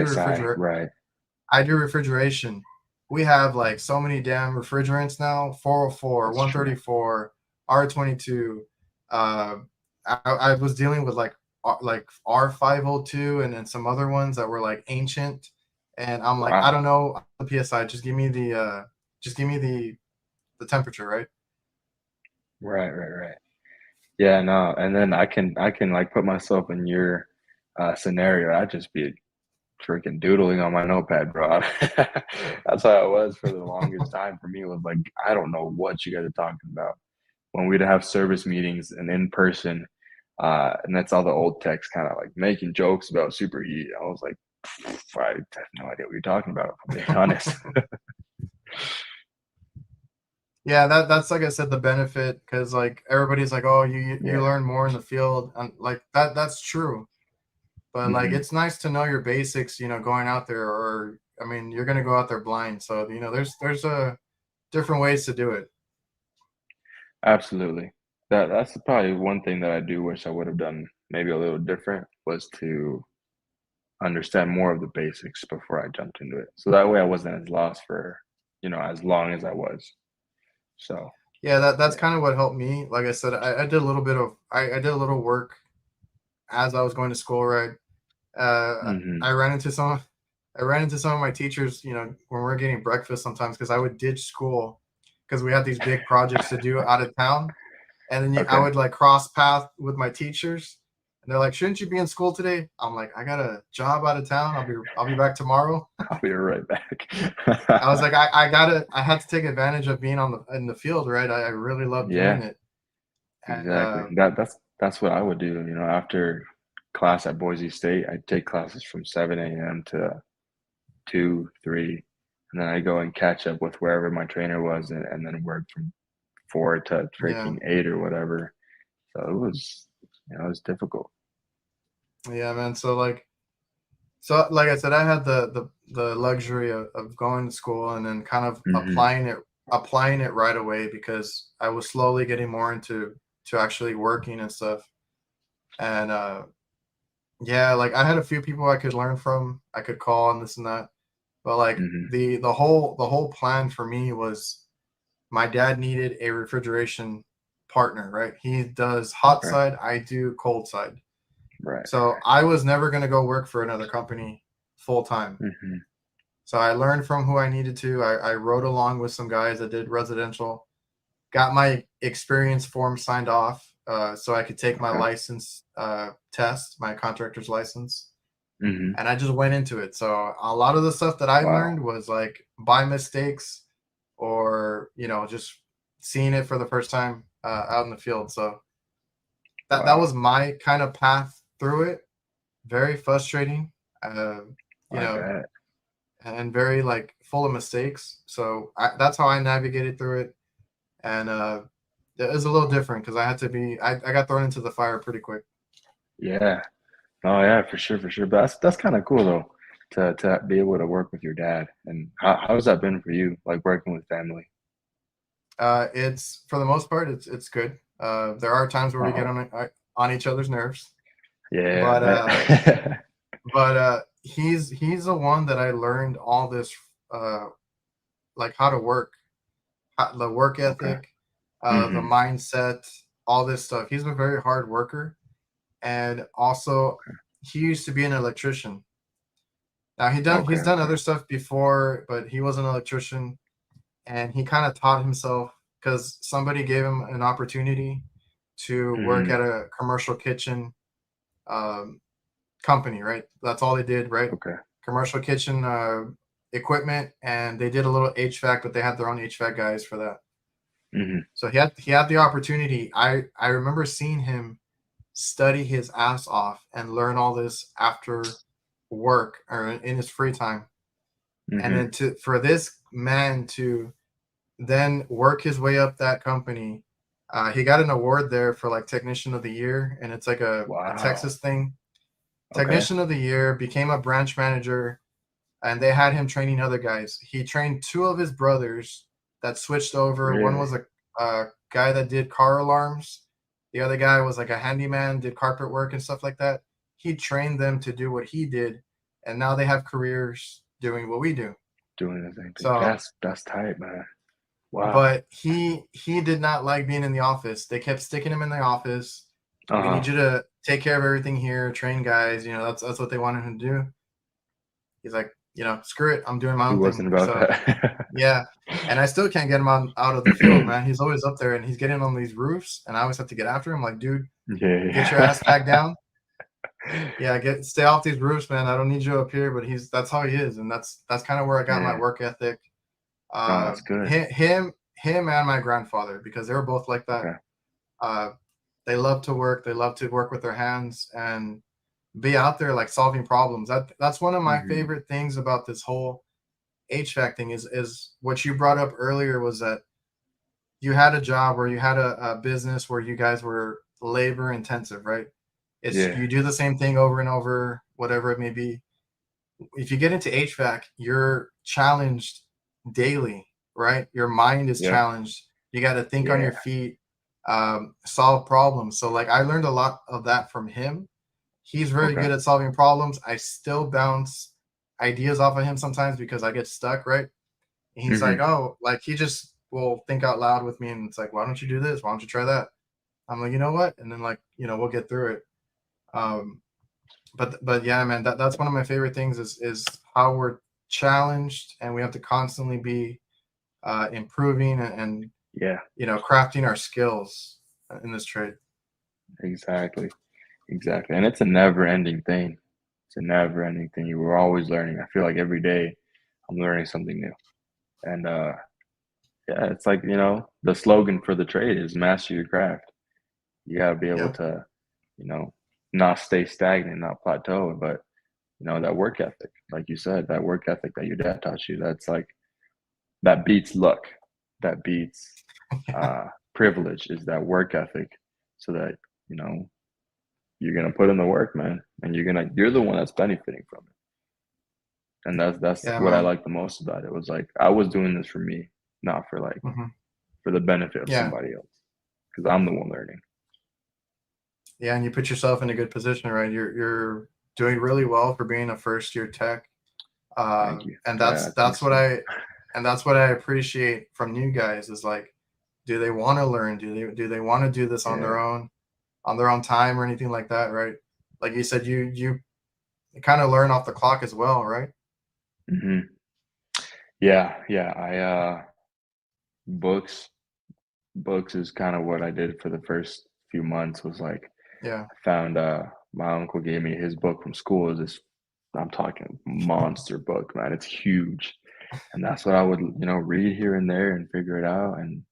do refrigeration. We have like so many damn refrigerants now: 404, 134, R22. I was dealing with like R502 and then some other ones that were like ancient, and I'm like, I don't know the PSI. Just give me the temperature, right? Right. Yeah, no, and then I can like put myself in your scenario. I'd just be freaking doodling on my notepad, bro. That's how it was for the longest time for me. It was like, I don't know what you guys are talking about. When we'd have service meetings and in person, and that's all the old techs kind of like making jokes about superheat. I was like, I have no idea what you're talking about, to be honest. Yeah, that's like I said, the benefit, because like everybody's like, oh, you learn more in the field, and like that's true. But like, it's nice to know your basics, you know, going out there, or I mean, you're gonna go out there blind, so you know, there's different ways to do it. Absolutely. That's probably one thing that I do wish I would have done maybe a little different, was to understand more of the basics before I jumped into it. So that way I wasn't as lost for, you know, as long as I was. So yeah, that's kind of what helped me. Like I said, I did a little bit of I did a little work as I was going to school, right? I ran into some of my teachers, you know, when we are getting breakfast sometimes, because I would ditch school because we had these big projects to do out of town, and then I would like cross path with my teachers, and they're like, "Shouldn't you be in school today?" I'm like, "I got a job out of town. I'll be back tomorrow." I'll be right back. I was like, I had to take advantage of being in the field, right? I really love doing it. And, exactly. That's what I would do. You know, after class at Boise State, I'd take classes from 7 a.m. to 2, 3, and then I go and catch up with wherever my trainer was, and then work from 4 to freaking 8 or whatever. So it was, you know, it was difficult. Yeah, man. So like I said, I had the luxury of going to school and then kind of applying it right away, because I was slowly getting more into actually working and stuff. And yeah, like I had a few people I could learn from, I could call and this and that. But like the whole plan for me was, my dad needed a refrigeration partner, right? He does hot side, I do cold side. Right. So I was never going to go work for another company full time. So I learned from who I needed to. I rode along with some guys that did residential, got my experience form signed off, so I could take my license test, my contractor's license. And I just went into it. So a lot of the stuff that I learned was like by mistakes, or, you know, just seeing it for the first time out in the field. So that was my kind of path through it. Very frustrating, you know, and very like full of mistakes. So that's how I navigated through it. And it was a little different because I got thrown into the fire pretty quick. Yeah. Oh yeah, for sure. But that's kind of cool though, to be able to work with your dad. And how's that been for you, like working with family? It's, for the most part, it's good. There are times where we get on each other's nerves. Yeah. But he's the one that I learned all this, like how to work, the work ethic, the mindset, all this stuff. He's a very hard worker, and also he used to be an electrician. Now Okay. he's done other stuff before, but he was an electrician, and he kind of taught himself because somebody gave him an opportunity to work Mm-hmm. at a commercial kitchen um, company, right? That's all they did, right? Okay. Commercial kitchen equipment, and they did a little HVAC, but they had their own HVAC guys for that. Mm-hmm. So he had the opportunity. I remember seeing him study his ass off and learn all this after work or in his free time, and Mm-hmm. then to for this man to then work his way up that company. He got an award there for like technician of the year, and it's like a Wow. Texas thing. Okay. Technician of the year, became a branch manager, and they had him training other guys. He trained two of his brothers that switched over. One Really? was a guy that did car alarms. The other guy was like a handyman, did carpet work and stuff like that. He trained them to do what he did, and now they have careers doing what we do. Doing the same thing. So, That's tight, man. Wow. but he did not like being in the office. They kept sticking him in the office. We Uh-huh. need you to take care of everything here, train guys. That's what they wanted him to do. He's like, screw it, I'm doing my He own thing. wasn't about So that. yeah, and I still can't get him out of the field, man. He's always up there, and he's getting on these roofs, and I always have to get after him. Like, dude, get your ass back Yeah. down. Yeah, stay off these roofs, man. I don't need you up here. But that's how he is, and that's kind of where I got my Yeah. work ethic. No, that's good. Him and my grandfather, because they were both like that. Okay. Uh, they love to work. They love to work with their hands and be out there like solving problems. That's one of my Mm-hmm. favorite things about this whole HVAC thing is what you brought up earlier was that you had a job or you had a business where you guys were labor intensive, right? It's Yeah. you do the same thing over and over, whatever it may be. If you get into HVAC, you're challenged daily, right? Your mind is Yep. challenged. You got to think on Yeah. your feet, solve problems. So like I learned a lot of that from him. He's very Okay. good at solving problems. I still bounce ideas off of him sometimes because I get stuck, right? And he's like, Mm-hmm. oh, like he just will think out loud with me, and it's like, why don't you do this? Why don't you try that? I'm like, you know what? And then like, we'll get through it. Um, but yeah, man, that's one of my favorite things is how we're challenged and we have to constantly be improving and Yeah. crafting our skills in this trade. Exactly. Exactly. And it's a never-ending thing. It's a never-ending thing. You were always learning. I feel like every day I'm learning something new. And yeah, it's like, the slogan for the trade is master your craft. You got to be able Yeah, to, you know, not stay stagnant, not plateau, but that work ethic, like you said, that work ethic that your dad taught you, that's like that beats luck, that beats privilege is that work ethic, so that you know you're gonna put in the work, man, and you're the one that's benefiting from it, and that's yeah, what I man. like the most about it. Was like I was doing this for me, not for like Hmm. for the benefit of Yeah, somebody else, because I'm the one learning. yeah, and you put yourself in a good position, right? You're doing really well for being a first year tech, Thank you. and Yeah, I think that's what so. I appreciate from new guys is like, do they want to learn? Do they want to do this Yeah. on their own time or anything like that, right? Like you said, you kind of learn off the clock as well, right? Hmm. Yeah, yeah. Books books is kind of what I did for the first few months. Was like Yeah, I found my uncle gave me his book from school. Is this I'm talking monster book, man. It's huge, and that's what I would read here and there and figure it out. And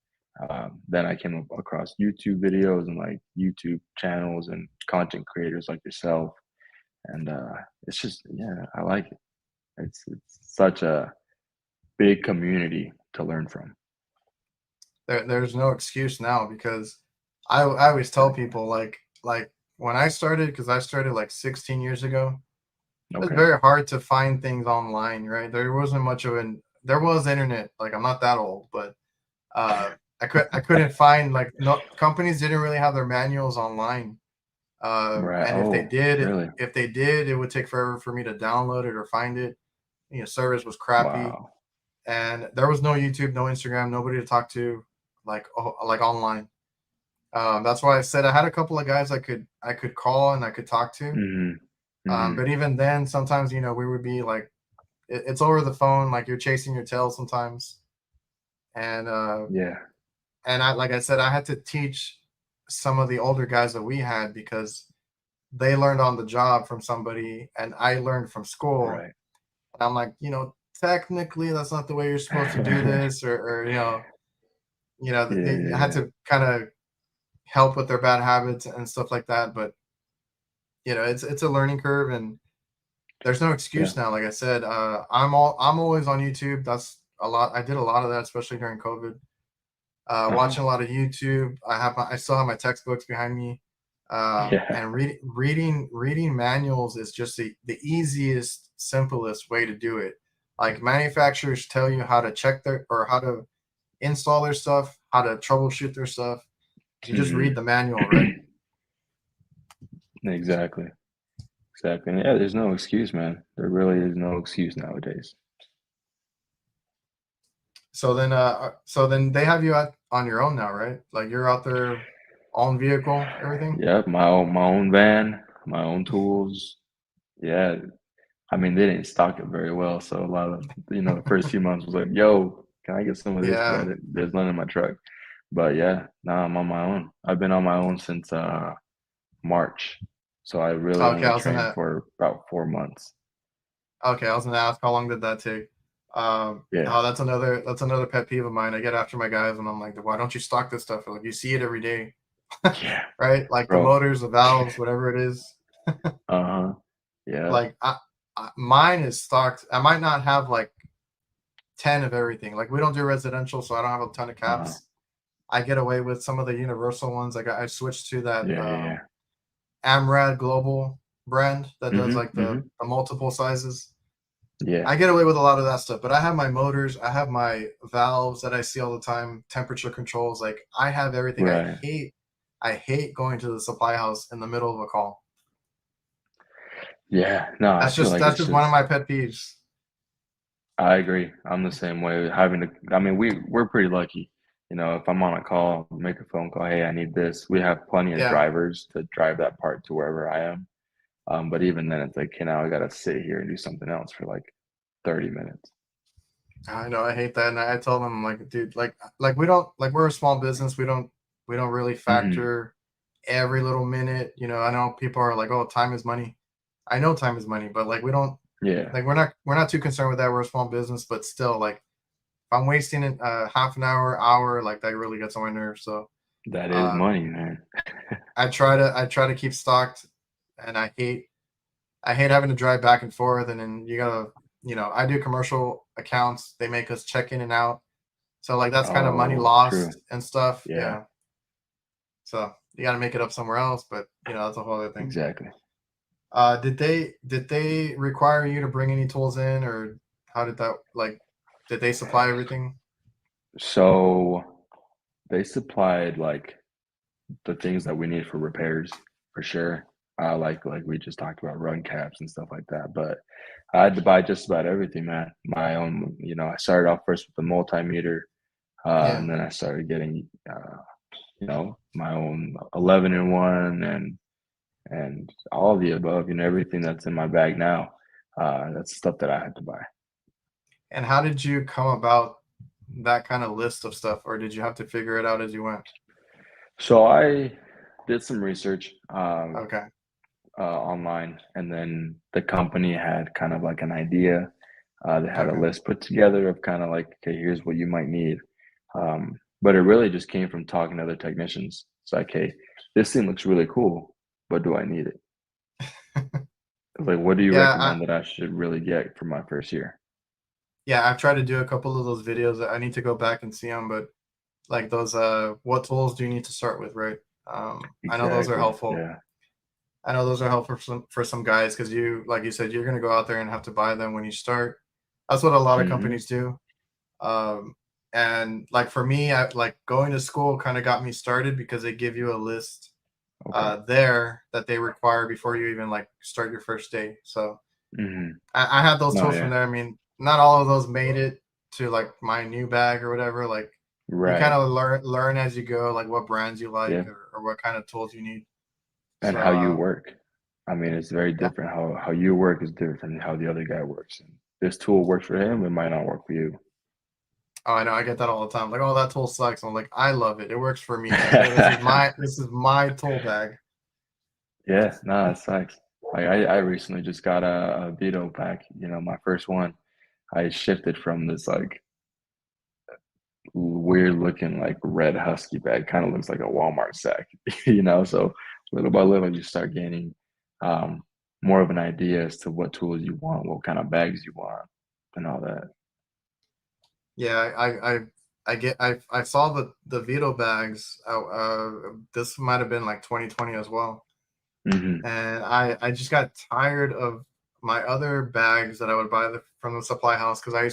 then I came across YouTube videos and like YouTube channels and content creators like yourself, and it's just yeah, I like it. It's such a big community to learn from. there's no excuse now because I always tell Exactly. people like when I started, because I started like 16 years ago. It's Okay. very hard to find things online, right? There wasn't much of an there was internet. Like I'm not that old, but I couldn't find like no companies didn't really have their manuals online. Right. And Oh, really? if they did, it would take forever for me to download it or find it. Service was crappy, Wow. and there was no YouTube, no Instagram, nobody to talk to, like online. That's why I said I had a couple of guys I could call and I could talk to. Mm-hmm. But even then, sometimes, we would be like, it's over the phone, like you're chasing your tail sometimes. And Yeah. and like I said, I had to teach some of the older guys that we had because they learned on the job from somebody, and I learned from school. Right. And I'm like, technically that's not the way you're supposed to do this, or I had Yeah. to kind of help with their bad habits and stuff like that. But it's a learning curve, and there's no excuse now. Like I said, I'm always on YouTube. That's a lot. I did a lot of that, especially during COVID. Watching a lot of YouTube. I still have my textbooks behind me. Yeah. And reading manuals is just the easiest, simplest way to do it. Like, manufacturers tell you how to check or how to install their stuff, how to troubleshoot their stuff. You just read the manual, right? Exactly. And yeah, there's no excuse, man. There really is no excuse nowadays. So then they have you out on your own now, right? Like, you're out there, own vehicle, everything. Yep, my own van, my own tools. Yeah, I mean, they didn't stock it very well, so a lot of the first few months was like, "Yo, can I get some of this?" Yeah. Because there's none in my truck. But yeah, now I'm on my own. I've been on my own since March, so I really Okay, only trained for about 4 months. Okay, I was gonna ask, how long did that take? Yeah. That's another pet peeve of mine. I get after my guys and I'm like, why don't you stock this stuff? Like, you see it every day, Yeah, right? Like the bro. motors, the valves, whatever it is. Yeah. Like, mine is stocked. I might not have like 10 of everything. Like, we don't do residential, so I don't have a ton of caps. I get away with some of the universal ones. Like, I switched to that Yeah. Amrad Global brand that does like the multiple sizes. Yeah. I get away with a lot of that stuff, but I have my motors, I have my valves that I see all the time, temperature controls. Like, I have everything. Right. I hate going to the supply house in the middle of a call. Yeah. No, That's just one of my pet peeves. I agree. I'm the same way. I mean, we're pretty lucky. If I'm on a call, make a phone call, hey, I need this. We have plenty of drivers to drive that part to wherever I am. But even then, it's like, now I gotta sit here and do something else for like 30 minutes. I know, I hate that, and I tell them, I'm like, dude, like we don't, like, we're a small business. We don't really factor every little minute. I know people are like, oh, time is money. I know time is money, but like, we don't. Yeah. Like, we're not too concerned with that. We're a small business, but still, like, if I'm wasting it half an hour, like, that really gets on my nerves. So that is money, man. I try to keep stocked, and I hate having to drive back and forth, and then you gotta, I do commercial accounts. They make us check in and out, so like, that's kind of money lost and stuff. Yeah. So you got to make it up somewhere else, but that's a whole other thing. Exactly. Did they require you to bring any tools in, or how did that, like, did they supply everything? So they supplied like the things that we need for repairs for sure. Like we just talked about, run caps and stuff like that. But I had to buy just about everything, man. My own, I started off first with the multimeter, and then I started getting, my own 11-in-1 and all of the above. Everything that's in my bag now. That's stuff that I had to buy. And how did you come about that kind of list of stuff, or did you have to figure it out as you went? So I did some research online, and then the company had kind of like an idea. They had a list put together of kind of like, okay, here's what you might need. But it really just came from talking to other technicians. It's like, hey, this thing looks really cool, but do I need it? Like, what do you recommend that I should really get for my first year? Yeah, I've tried to do a couple of those videos. I need to go back and see them, but like those, what tools do you need to start with, right? I know those are helpful. Yeah. I know those are helpful for some guys, because like you said, you're going to go out there and have to buy them when you start. That's what a lot of companies do. And like, for me, like, going to school kind of got me started, because they give you a list there that they require before you even like start your first day. So I had those tools from there. I mean, not all of those made it to like my new bag or whatever. Like, you kind of learn as you go, like what brands you like, or or what kind of tools you need. And So how you work. I mean, it's very yeah. different. How you work is different than how the other guy works. And this tool works for him, it might not work for you. Oh, I know. I get that all the time. Like, oh, that tool sucks. I'm like, I love it. It works for me. This is my tool bag. Yeah, no, it sucks. Like I recently just got a Vito pack, my first one. I shifted from this like weird looking like red husky bag, kind of looks like a Walmart sack, so little by little you start gaining um more of an idea as to what tools you want, what kind of bags you want, and all that. Yeah, I saw the Vito bags. This might have been like 2020 as well, Hmm. and I just got tired of my other bags that I would buy from the supply house because I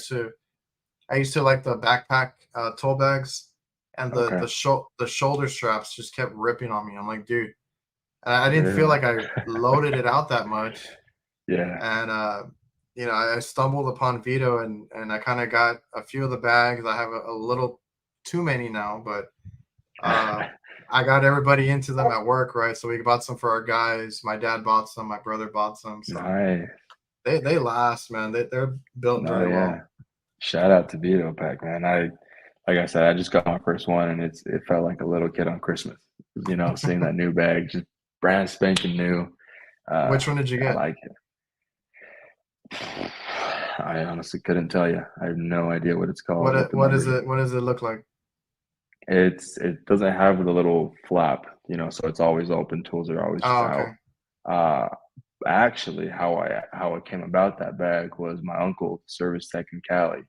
used to like the backpack tool bags, and the Okay. the, sho- the shoulder straps just kept ripping on me. I'm like, dude, and I didn't feel Really? like I loaded it out that much. Yeah. And I stumbled upon Vito, and I kind of got a few of the bags. I have a little too many now, but uh, I got everybody into them at work, right? So we bought some for our guys. My dad bought some. My brother bought some. So Nice. they last, man. They're built No, very yeah. well. Shout out to Vito Pack, man. Like I said, I just got my first one, and it felt like a little kid on Christmas. Seeing that new bag, just brand spanking new. Which one did you I get? like it. I honestly couldn't tell you. I have no idea what it's called, what the What is numbers it? are. What does it look like? It doesn't have the little flap, so it's always open. Tools are always just Oh, out. okay. Uh, Actually, how it came about that bag was my uncle, service tech in Cali.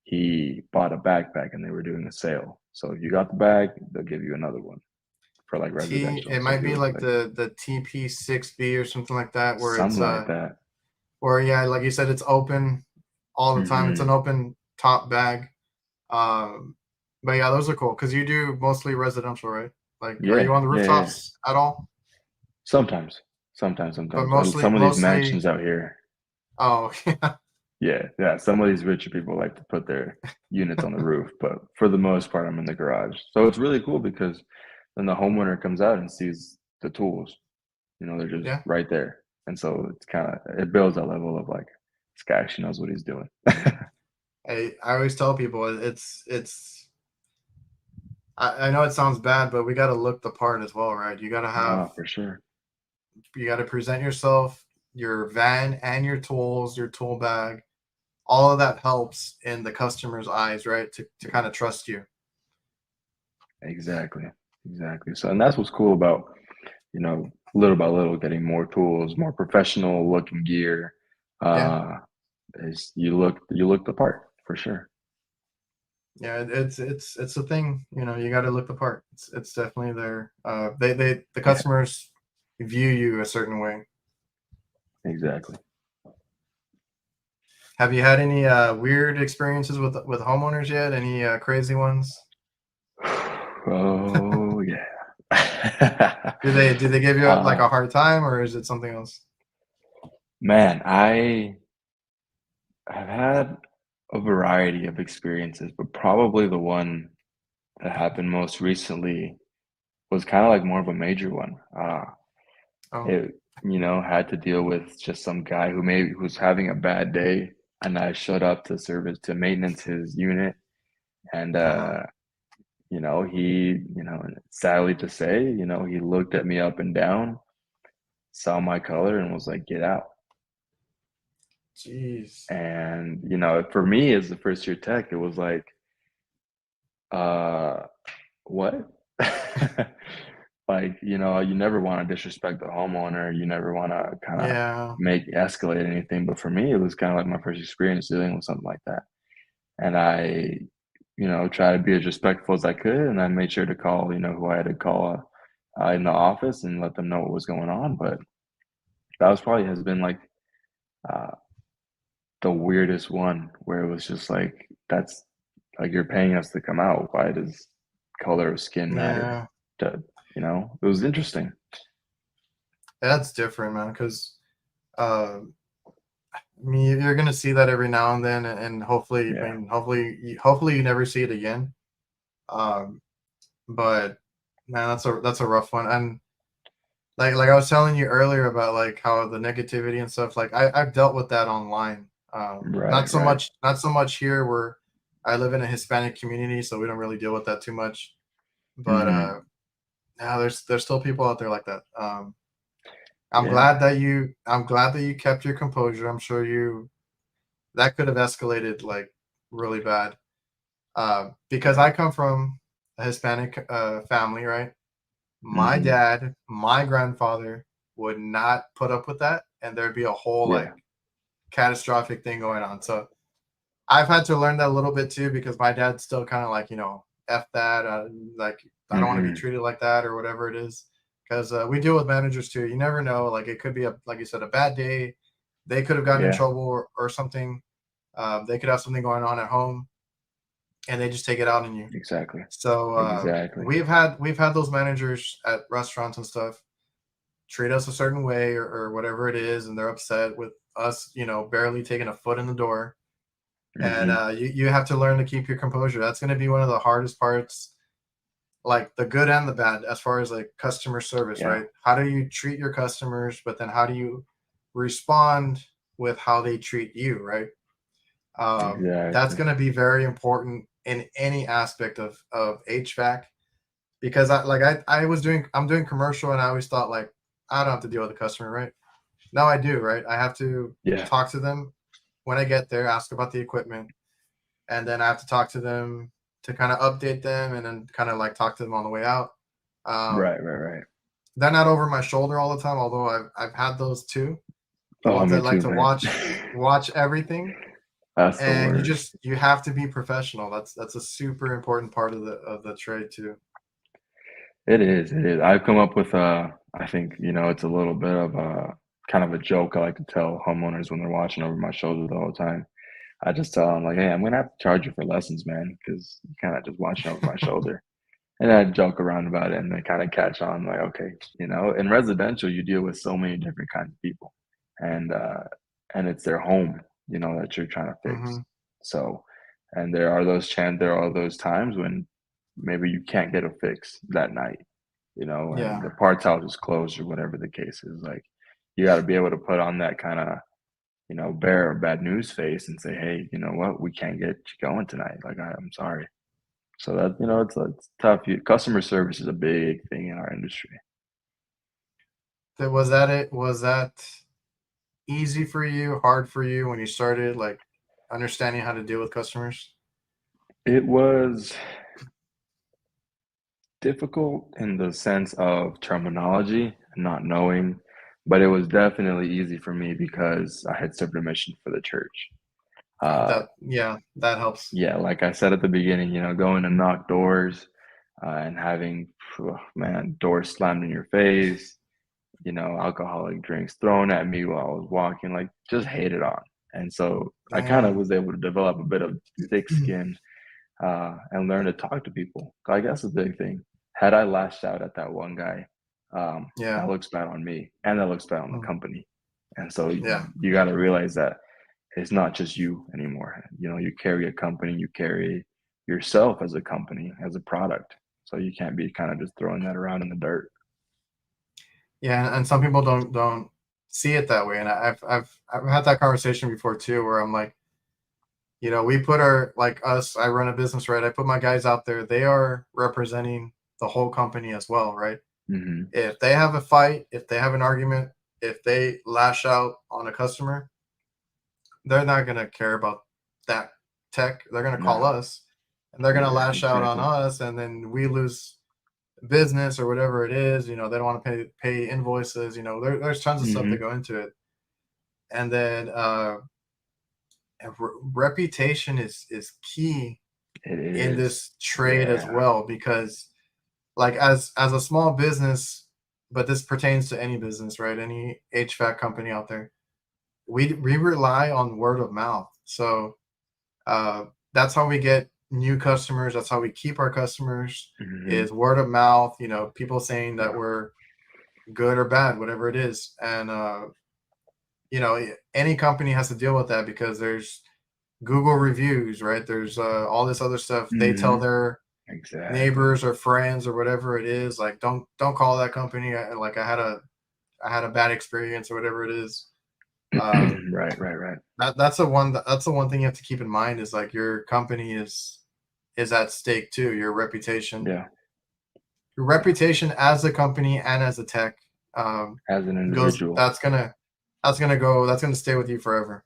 He bought a backpack and they were doing a sale. So if you got the bag, they'll give you another one for like residential. It So if might you be look like like the TP6B or something like that, where it's something like that. or yeah, like you said, it's open all the time. It's an Hmm. open top bag. Um, but yeah, those are cool because you do mostly residential, right? Like, are Yeah, you on the yeah, yeah. rooftops at all? Sometimes, But sometimes. mostly, Some of these mostly. mansions out here, Oh, yeah. yeah, yeah. Some of these richer people like to put their units on the roof, but for the most part, I'm in the garage. So it's really cool because then the homeowner comes out and sees the tools. They're just Yeah. right there, and so it builds a level of like this guy actually knows what he's doing. I always tell people it's. I know it sounds bad, but we got to look the part as well, right? No, for sure. You got to present yourself, your van and your tools, your tool bag. All of that helps in the customer's eyes, right? To kind of trust you. Exactly, exactly. So, and that's what's cool about little by little getting more tools, more professional looking gear. Yeah. Uh, is you look the part for sure. Yeah, it's a thing. You got to look the part. It's definitely there. The Yeah, customers view you a certain way. exactly. Have you had any weird experiences with homeowners yet? Any crazy ones? Oh yeah. Do they give you like uh, a hard time, or is it something else? Man, I've had a variety of experiences, but probably the one that happened most recently was kind of like more of a major one. Oh, It, had to deal with just some guy who maybe was having a bad day, and I showed up to maintenance his unit, and uh-huh. he, sadly to say, he looked at me up and down, saw my color, and was like, "Get out." Jeez. And for me as the first year tech, it was like, uh, what? Like, you never want to disrespect the homeowner. You never want to kind of Yeah. make escalate anything. But for me, it was kind of like my first experience dealing with something like that. And I, try to be as respectful as I could. And I made sure to call, who I had to call in the office and let them know what was going on. But that was probably has been like uh, the weirdest one where it was just like, that's like, you're paying us to come out. Why does color of skin matter? Yeah. It was interesting. That's different, man. Because uh, I mean, you're gonna see that every now and then, and hopefully, Yeah. hopefully you never see it again. Um, but Man, that's a rough one. And like I was telling you earlier about like how the negativity and stuff, like I've dealt with that online. Right, right. Not so much here where I live in a Hispanic community, so we don't really deal with that too much. But Hmm. yeah, there's still people out there like that. Yeah, I'm glad that you kept your composure. I'm sure you that could have escalated like really bad. Because I come from a Hispanic family, right? My hmm, dad, my grandfather would not put up with that, and there'd be a whole like yeah, catastrophic thing going on. So I've had to learn that a little bit too because my dad's still kind of like, F that, like I don't want to be hmm, treated like that or whatever it is. Because we deal with managers too. You never know. Like it could be like you said, a bad day. They could have gotten in yeah. trouble or something. They could have something going on at home, and they just take it out on you. Exactly, So exactly. we've had those managers at restaurants and stuff treat us a certain way or whatever it is, and they're upset with us, barely taking a foot in the door. And Hmm. you have to learn to keep your composure. That's going to be one of the hardest parts, like the good and the bad, as far as like customer service, Yeah, right? How do you treat your customers, but then how do you respond with how they treat you, right? That's exactly. going to be very important in any aspect of HVAC because I'm doing commercial and I always thought like I don't have to deal with the customer, right? Now I do, right? I have to Yeah, talk to them when I get there, ask about the equipment, and then I have to talk to them to kind of update them and then kind of like talk to them on the way out. Um, right, right, right. they're not over my shoulder all the time, although I've had those too. The Oh, ones me that like too, to man. watch everything, That's the and worst. you have to be professional. That's a super important part of the trade too. It is. It is. I've come up with I think, it's a little bit of a kind of a joke I like to tell homeowners when they're watching over my shoulder the whole time. I just tell them like, "Hey, I'm gonna have to charge you for lessons, man, because you kind of just watching over my shoulder." And I joke around about it, and they kind of catch on, like, okay, in residential, you deal with so many different kinds of people, and it's their home, that you're trying to fix. Hmm. So, and there are those times when maybe you can't get a fix that night, and Yeah, the parts house is closed or whatever the case is. Like, you got to be able to put on that kind of bear a bad news face and say, hey, you know what, we can't get you going tonight. Like, I'm sorry. So that it's tough. Customer service is a big thing in our industry. that was that. It was that easy for you, hard for you when you started, like understanding how to deal with customers? It was difficult in the sense of terminology and not knowing, but it was definitely easy for me because I had served a mission for the church. Uh, Yeah, that helps. yeah, like I said at the beginning, going to knock doors and having, man, doors slammed in your face, alcoholic drinks thrown at me while I was walking, like just hated on. And so I kind of Damn. was able to develop a bit of thick skin and learn to talk to people. I guess the big thing. Had I lashed out at that one guy, Yeah. that looks bad on me and that looks bad on the Mm. company. And so Yeah. you got to realize that it's not just you anymore. You carry a company, you carry yourself as a company, as a product. So you can't be kind of just throwing that around in the dirt. Yeah, and some people don't see it that way. And I've had that conversation before too, where I'm like, we put our like us. I run a business, right? I put my guys out there. They are representing the whole company as well, right? Hmm. If they have a fight, if they have an argument, if they lash out on a customer, they're not gonna care about that tech. They're gonna call No. us, and they're gonna Yeah, lash out on exactly. us, and then we lose business or whatever it is. They don't want to pay invoices. There's tons of stuff that Hmm. go into it, and then reputation is key It in is. this trade as Yeah. well because like as a small business, but this pertains to any business, right? Any HVAC company out there, we rely on word of mouth. So uh, that's how we get new customers. That's how we keep our customers Hmm. is word of mouth. People saying that we're good or bad, whatever it is. And any company has to deal with that because there's Google reviews, right? There's all this other stuff. They tell Hmm. Exactly. neighbors or friends or whatever it is. Like, don't call that company. I had a bad experience or whatever it is. Right. That's the one thing you have to keep in mind is like your company is at stake too. Yeah. Your reputation as a company and as a tech, As an goes. individual. That's gonna stay with you forever.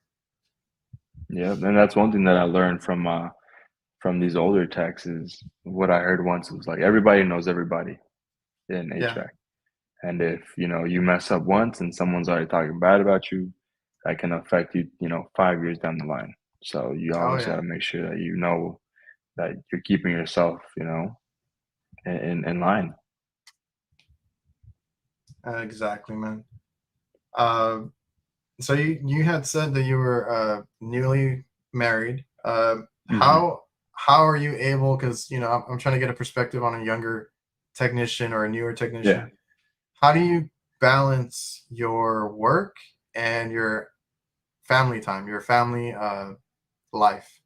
Yeah. And that's one thing that I learned from these older techs is what I heard once was like everybody knows everybody in Yeah. HVAC. And if, you mess up once and someone's already talking bad about you, that can affect you, 5 years down the line. So you Oh always got yeah. to make sure that you know that you're keeping yourself, in line. Exactly, man. Uh, so you had said that you were newly married. Hmm. How are you able? Because I'm trying to get a perspective on a younger technician or a newer Yeah. technician. How do you balance your work and your family time, your family life?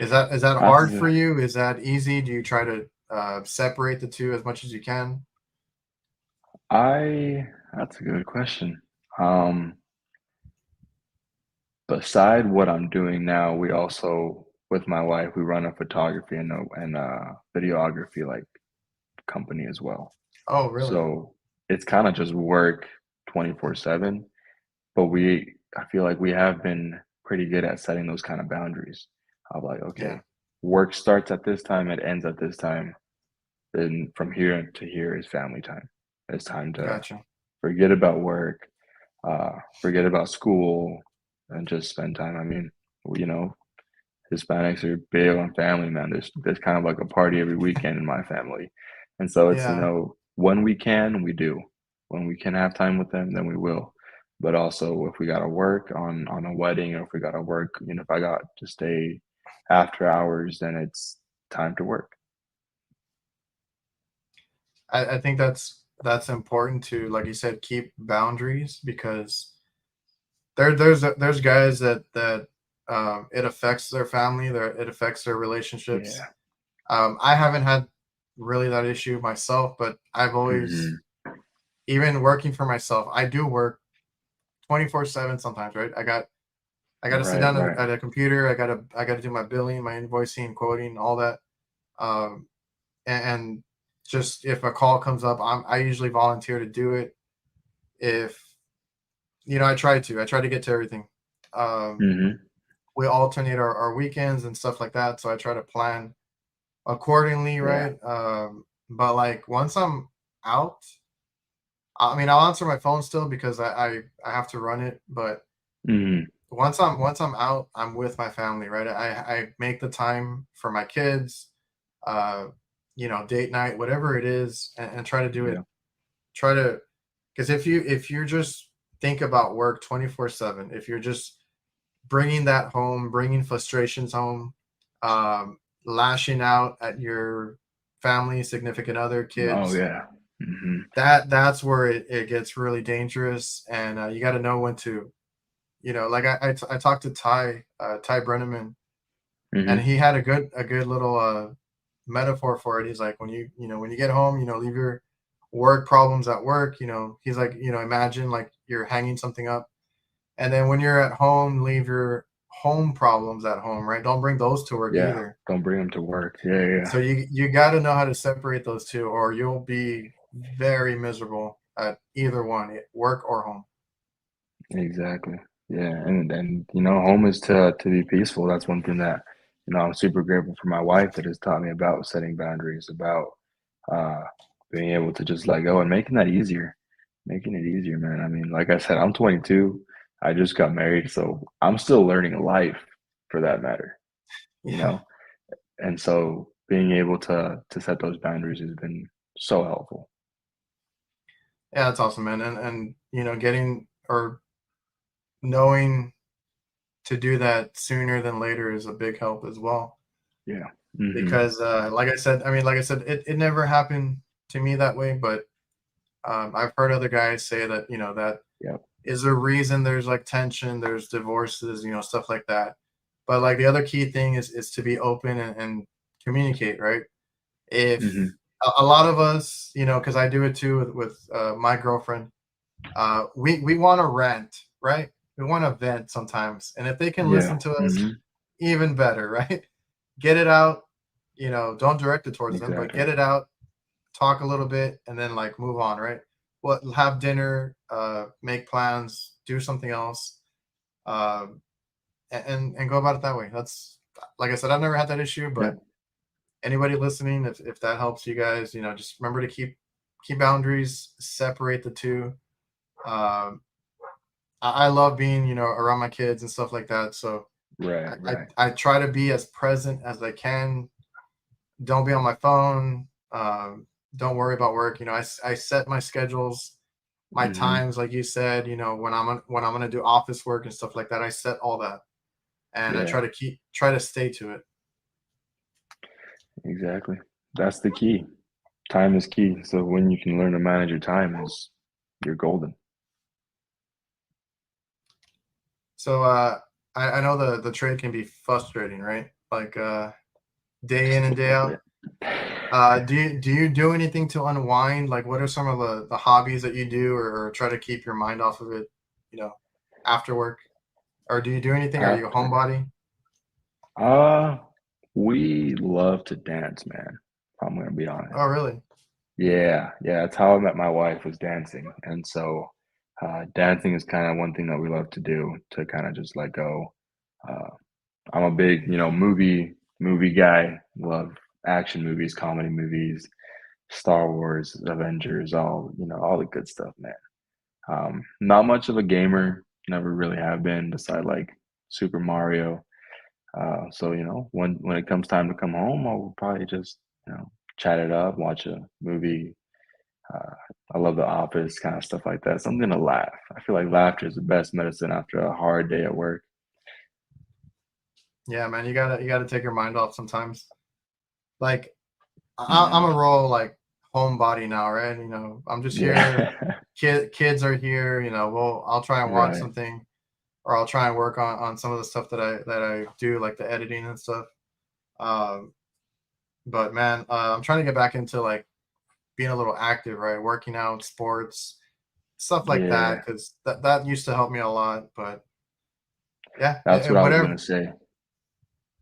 Is that That's hard a, for you? Is that easy? Do you try to separate the two as much as you can? that's a good question. Um, Beside what I'm doing now, we also, with my wife, we run a photography and videography like company as well. Oh, really? So it's kind of just work 24/7, but I feel like we have been pretty good at setting those kind of boundaries. Of like, Yeah, okay, work starts at this time, it ends at this time. Then from here to here is family time. It's time to gotcha. forget about work, forget about school, and just spend time. I mean, you know, Hispanics are big on family, man. There's kind of like a party every weekend in my family. And so it's, Yeah, when we can, we do. When we can have time with them, then we will. But also if we gotta work on a wedding or if we gotta work, if I got to stay after hours, then it's time to work. I think that's important to, like you said, keep boundaries because there's guys that it affects their family, it affects their relationships. Yeah. I haven't had really that issue myself, but I've always, Hmm. even working for myself, I do work 24/7 sometimes, right? I got to sit Right, down right. at a computer. I got to do my billing, my invoicing, quoting, all that. Um, and just if a call comes up, I usually volunteer to do it. If I try to get to everything. Um, Hmm. we alternate our weekends and stuff like that, so I try to plan accordingly, Yeah. right? But like once I'm out, I mean, I'll answer my phone still because I have to run it, but Hmm. once I'm out, I'm with my family, right? I make the time for my kids, uh, date night, whatever it is, and try to do it. Yeah. Try to, because if you just think about work 24/7, if you're just bringing that home, bringing frustrations home, lashing out at your family, significant other, Oh kids, yeah. Hmm. that's where it gets really dangerous, and you got to know when to, like I talked to Ty Brenneman, and Hmm. he had a good little metaphor for it. He's like, when you get home, leave your work problems at work. He's like, imagine like you're hanging something up, and then when you're at home, leave your home problems at home, right? Don't bring those to work Yeah. either. Don't bring them to work. Yeah, yeah. So you got to know how to separate those two, or you'll be very miserable at either one, work or home. Exactly. Yeah, and home is to be peaceful. That's one thing that, I'm super grateful for my wife that has taught me about setting boundaries, about uh being able to just let go and making that easier. Making it easier, man. I mean, like I said, I'm 22. I just got married, so I'm still learning life for that matter, you Yeah, know? And so being able to set those boundaries has been so helpful. yeah, that's awesome, man. And getting or knowing to do that sooner than later is a big help as well. Yeah. Hmm. Because like I said, it never happened to me that way, but I've heard other guys say that that Yep. is a reason there's like tension, there's divorces, stuff like that. But like the other key thing is to be open and communicate, right? If Mhm. a lot of us, you know, because I do it too with my girlfriend, we want to rant, right? We want to vent sometimes, and if they can Yeah. listen to us, Mhm. even better, right? Get it out, you know, don't direct it towards them, but Exactly. get it out, talk a little bit, and then like move on, right? What have dinner, make plans, do something else, um, and go about it that way. That's like I said, I've never had that issue, Yeah. but anybody listening, if that helps you guys, you know, just remember to keep boundaries, separate the two. Um, I love being, you know, around my kids and stuff like that. So Right. I, Right. I try to be as present as I can. Don't be on my phone. Don't worry about work. You know, I set my schedules, my Mhm. times, like you said. You know, when I'm gonna do office work and stuff like that, I set all that, and I Yeah. try to stay to it. Exactly. That's the key. Time is key. So when you can learn to manage your time, is you're golden. So I know the trade can be frustrating, right? Like day in and day out. Do you do anything to unwind? Like, what are some of the hobbies that you do, or try to keep your mind off of it? You know, after work, or do you do anything? Are you a After. homebody? Uh, we love to dance, man. If I'm gonna be honest. Oh, really? Yeah, yeah, that's how I met my wife was dancing. And so dancing is kind of one thing that we love to do to kind of just let go. Uh, I'm a big, movie guy. Love action movies, comedy movies, Star Wars, Avengers, all the good stuff, man. Not much of a gamer, never really have been, beside like Super Mario. So when it comes time to come home, I'll probably just chat it up, watch a movie. Uh, I love The Office, kind of stuff like that. Something to laugh. I feel like laughter is the best medicine after a hard day at work. Yeah, man. You gotta take your mind off sometimes. Like I'm Yeah, a role like homebody now, right? You know, I'm just here. yeah, Kids are here. You know, well, I'll try and watch right. something, or I'll try and work on some of the stuff that I do, like the editing and stuff. Um, but man, I'm trying to get back into like being a little active, right? Working out, sports, stuff like that, Yeah, because that used to help me a lot. But yeah, that's what I was whatever. gonna say.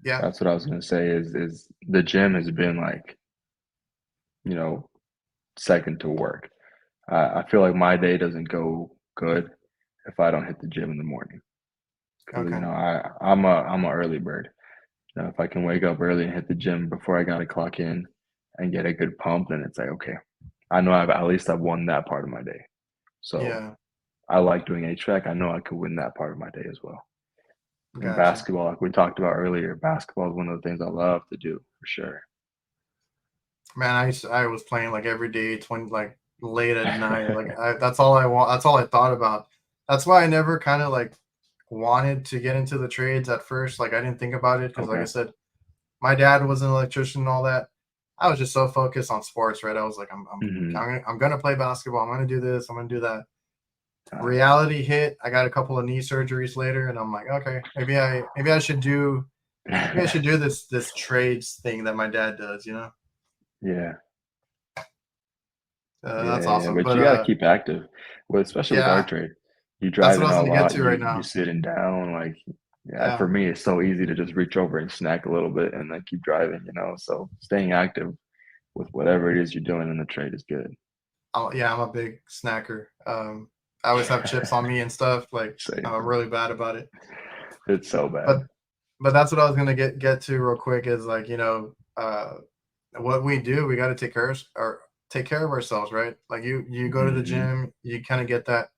Yeah, That's what I was gonna say is the gym has been like, you know, second to work. I feel like my day doesn't go good if I don't hit the gym in the morning because okay, I'm a early bird. If I can wake up early and hit the gym before I gotta clock in and get a good pump, then it's like, okay, I know I've won that part of my day. So yeah, I like doing HVAC. I know I could win that part of my day as well. And gotcha. basketball, like we talked about earlier, basketball is one of the things I love to do for sure. Man, I was playing like every day, 20 like late at night. Like that's all I want. That's all I thought about. That's why I never kind of like wanted to get into the trades at first. Like I didn't think about it because, like I Okay. said, my dad was an electrician and all that. I was just so focused on sports, right? I was like, Hmm. I'm gonna play basketball. I'm gonna do this. I'm gonna do that. Nice. Reality hit. I got a couple of knee surgeries later, and I'm like, okay, maybe I should do this trades thing that my dad does. You know, Yeah. that's Yeah, yeah. awesome. But But you got to keep active, especially with our yeah, trade. You that's what I driving was a gonna get lot, to right you now. sitting down, like yeah, Yeah. for me it's so easy to just reach over and snack a little bit and then keep driving. So staying active with whatever it is you're doing in the trade is good. Yeah, I'm a big snacker. I always have chips on me and stuff. Like Same. I'm really bad about it. It's so bad. But that's what I was gonna get to real quick is like, what we do, we got to take care of ourselves, right? Like you go to the Hmm. gym, you kind of get that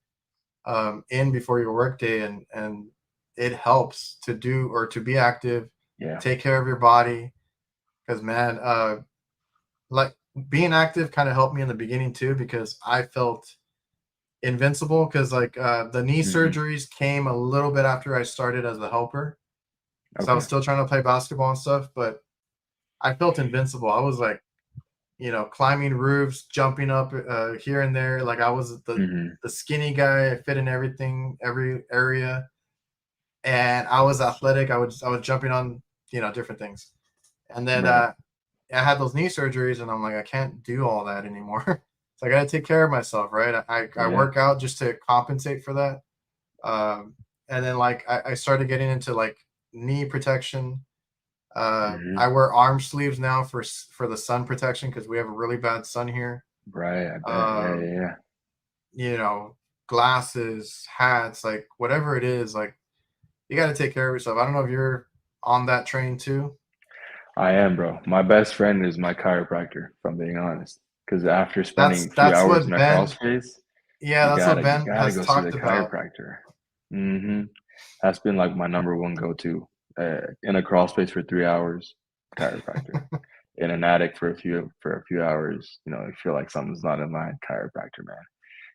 in before your work day, and it helps to do or to be active, Yeah. take care of your body. Because man, like being active kind of helped me in the beginning too because I felt invincible because like the knee Hmm. surgeries came a little bit after I started as a helper. So I was Okay. still trying to play basketball and stuff, but I felt invincible. I was like, climbing roofs, jumping up here and there. Like I was Hmm. the skinny guy. I fit in everything, every area, and I was athletic. I was jumping on different things. And then Right. I had those knee surgeries, and I'm like, I can't do all that anymore. So I got to take care of myself, right? I Yeah. work out just to compensate for that. And then like I started getting into like knee protection. Hmm. I wear arm sleeves now for the sun protection because we have a really bad sun here. Right. I bet. Yeah. Um, Yeah. you know, glasses, hats, like whatever it is, like you got to take care of yourself. I don't know if you're on that train too. I am, bro. My best friend is my chiropractor, if I'm being honest. Because after That's spending a few that's hours what in a crawl Ben. space, Yeah, you that's what gotta you Ben gotta has go see the talked about. chiropractor. Hmm. That's been like my number one go-to. In a crawl space for 3 hours, chiropractor. In an attic for a few hours, I feel like something's not in line, chiropractor, man.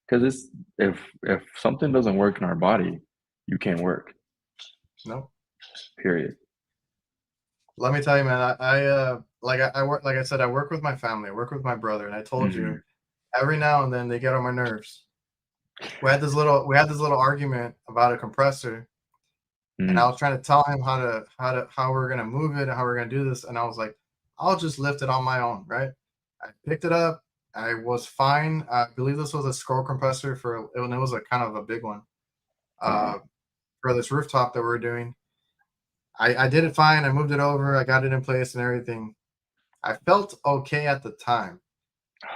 Because it's if something doesn't work in our body, you can't work. No, Period. let me tell you, man. I work, like I said, I work with my family. I work with my brother, and I told you Hmm. every now and then they get on my nerves. We had this little argument about a compressor, and I Mm. was trying to tell him how we're gonna move it and how we're gonna do this, and I was like, I'll just lift it on my own, right? I picked it up. I was fine. I believe this was a scroll compressor and it was a kind of a big one Uh-huh. uh, for this rooftop that we are doing. I did it fine. I moved it over. I got it in place and everything. I felt okay at the time.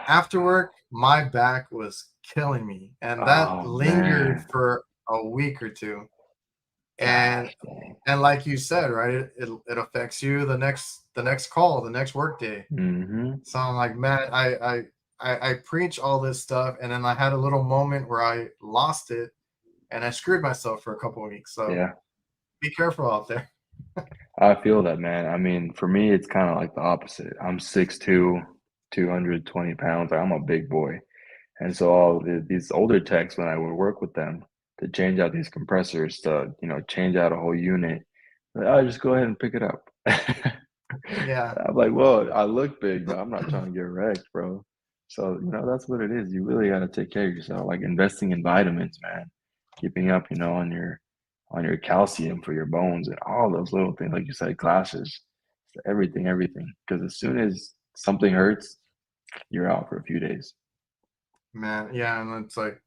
After work, my back was killing me, and that Oh lingered man. for a week or two. And Gosh dang. and like you said, right, it affects you the next call, the next work day. Hmm. So I'm like, man, I preach all this stuff, and then I had a little moment where I lost it, and I screwed myself for a couple of weeks. So Yeah. be careful out there. I feel that, man. I mean, for me, it's kind of like the opposite. I'm 6'2", 220 pounds. Like, I'm a big boy. And so these older techs, when I would work with them to change out these compressors, to, change out a whole unit, like, oh, just go ahead and pick it up. Yeah, I'm like, well, I look big, but I'm not trying to get wrecked, bro. So, that's what it is. You really got to take care of yourself. Like investing in vitamins, man. Keeping up, on your calcium for your bones and all those little things, like you said, glasses, everything, everything. Because as soon as something hurts, you're out for a few days. man. Yeah, and it's like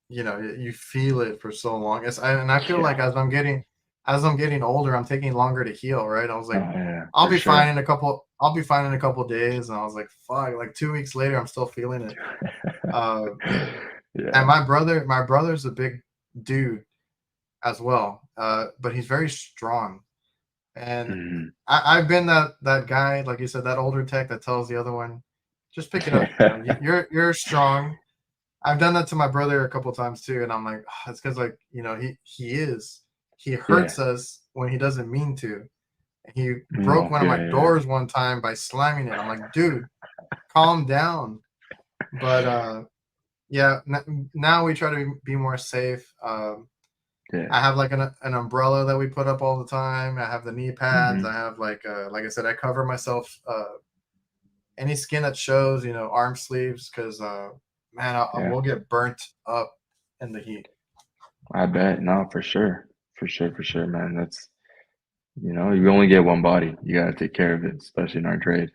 you feel it for so long. And I feel Yeah. like as I'm getting older, I'm taking longer to heal. Right? I was Oh like, yeah, I'll for be fine sure. in a couple. I'll be fine in a couple days, and I was like, fuck. Like 2 weeks later, I'm still feeling it. Uh, and Yeah. my brother's a big dude as well, but he's very strong. And Mhm. I've been that guy, like you said, that older tech that tells the other one, just pick it up. You're strong. I've done that to my brother a couple times too, and I'm like, "Ah, it's because like he Yeah. hurts us when he doesn't mean to. He broke No, one of yeah, my yeah, doors one time by slamming it. I'm like, dude, calm down. But yeah, now we try to be more safe. yeah. I have like an umbrella that we put up all the time. I have the knee pads. I Mhm. have like I said, I cover myself any skin that shows, arm sleeves, because man, I Yeah. will get burnt up in the heat. I bet. No, for sure. For sure, for sure, man. You only get one body. You gotta take care of it, especially in our trade.